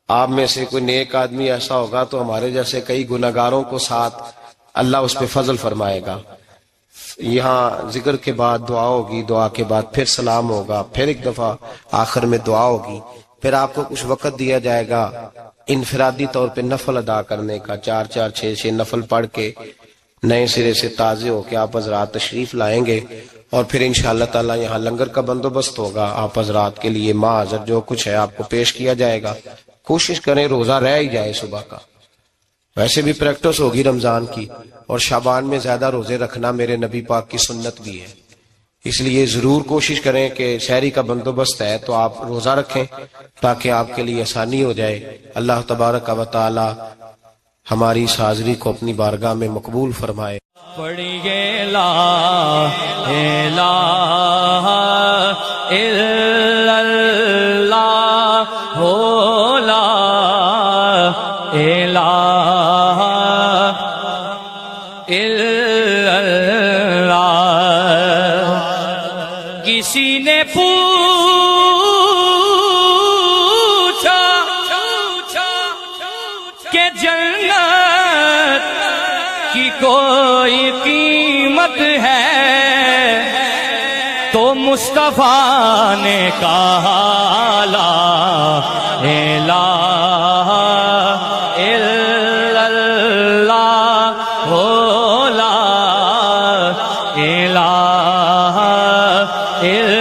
آپ میں سے کوئی نیک آدمی ایسا ہوگا تو ہمارے جیسے کئی گناہگاروں کو ساتھ اللہ اس پہ فضل فرمائے گا۔ یہاں ذکر کے بعد دعا ہوگی، دعا کے بعد پھر سلام ہوگا، پھر ایک دفعہ آخر میں دعا ہوگی، پھر آپ کو کچھ وقت دیا جائے گا انفرادی طور پہ نفل ادا کرنے کا، 4 6 نفل پڑھ کے نئے سرے سے تازے ہو کے آپ حضرات تشریف لائیں گے، اور پھر انشاءاللہ تعالی یہاں لنگر کا بندوبست ہوگا، آپ حضرات کے لیے ماں حضرت جو کچھ ہے آپ کو پیش کیا جائے گا۔ کوشش کریں روزہ رہ ہی جائے صبح کا، ویسے بھی پریکٹس ہوگی رمضان کی، اور شعبان میں زیادہ روزے رکھنا میرے نبی پاک کی سنت بھی ہے، اس لیے ضرور کوشش کریں کہ سحری کا بندوبست ہے تو آپ روزہ رکھیں تاکہ آپ کے لیے آسانی ہو جائے۔ اللہ تبارک و تعالی ہماری اس حاضری کو اپنی بارگاہ میں مقبول فرمائے۔ پڑھیے لا الہ الا اللہ ہو، لا الہ الا اللہ۔ کسی نے پوچھا کہ جنت کی کوئی قیمت ہے، تو مصطفیٰ نے کہا لا الہ الا اللہ ہو، لا الہ الا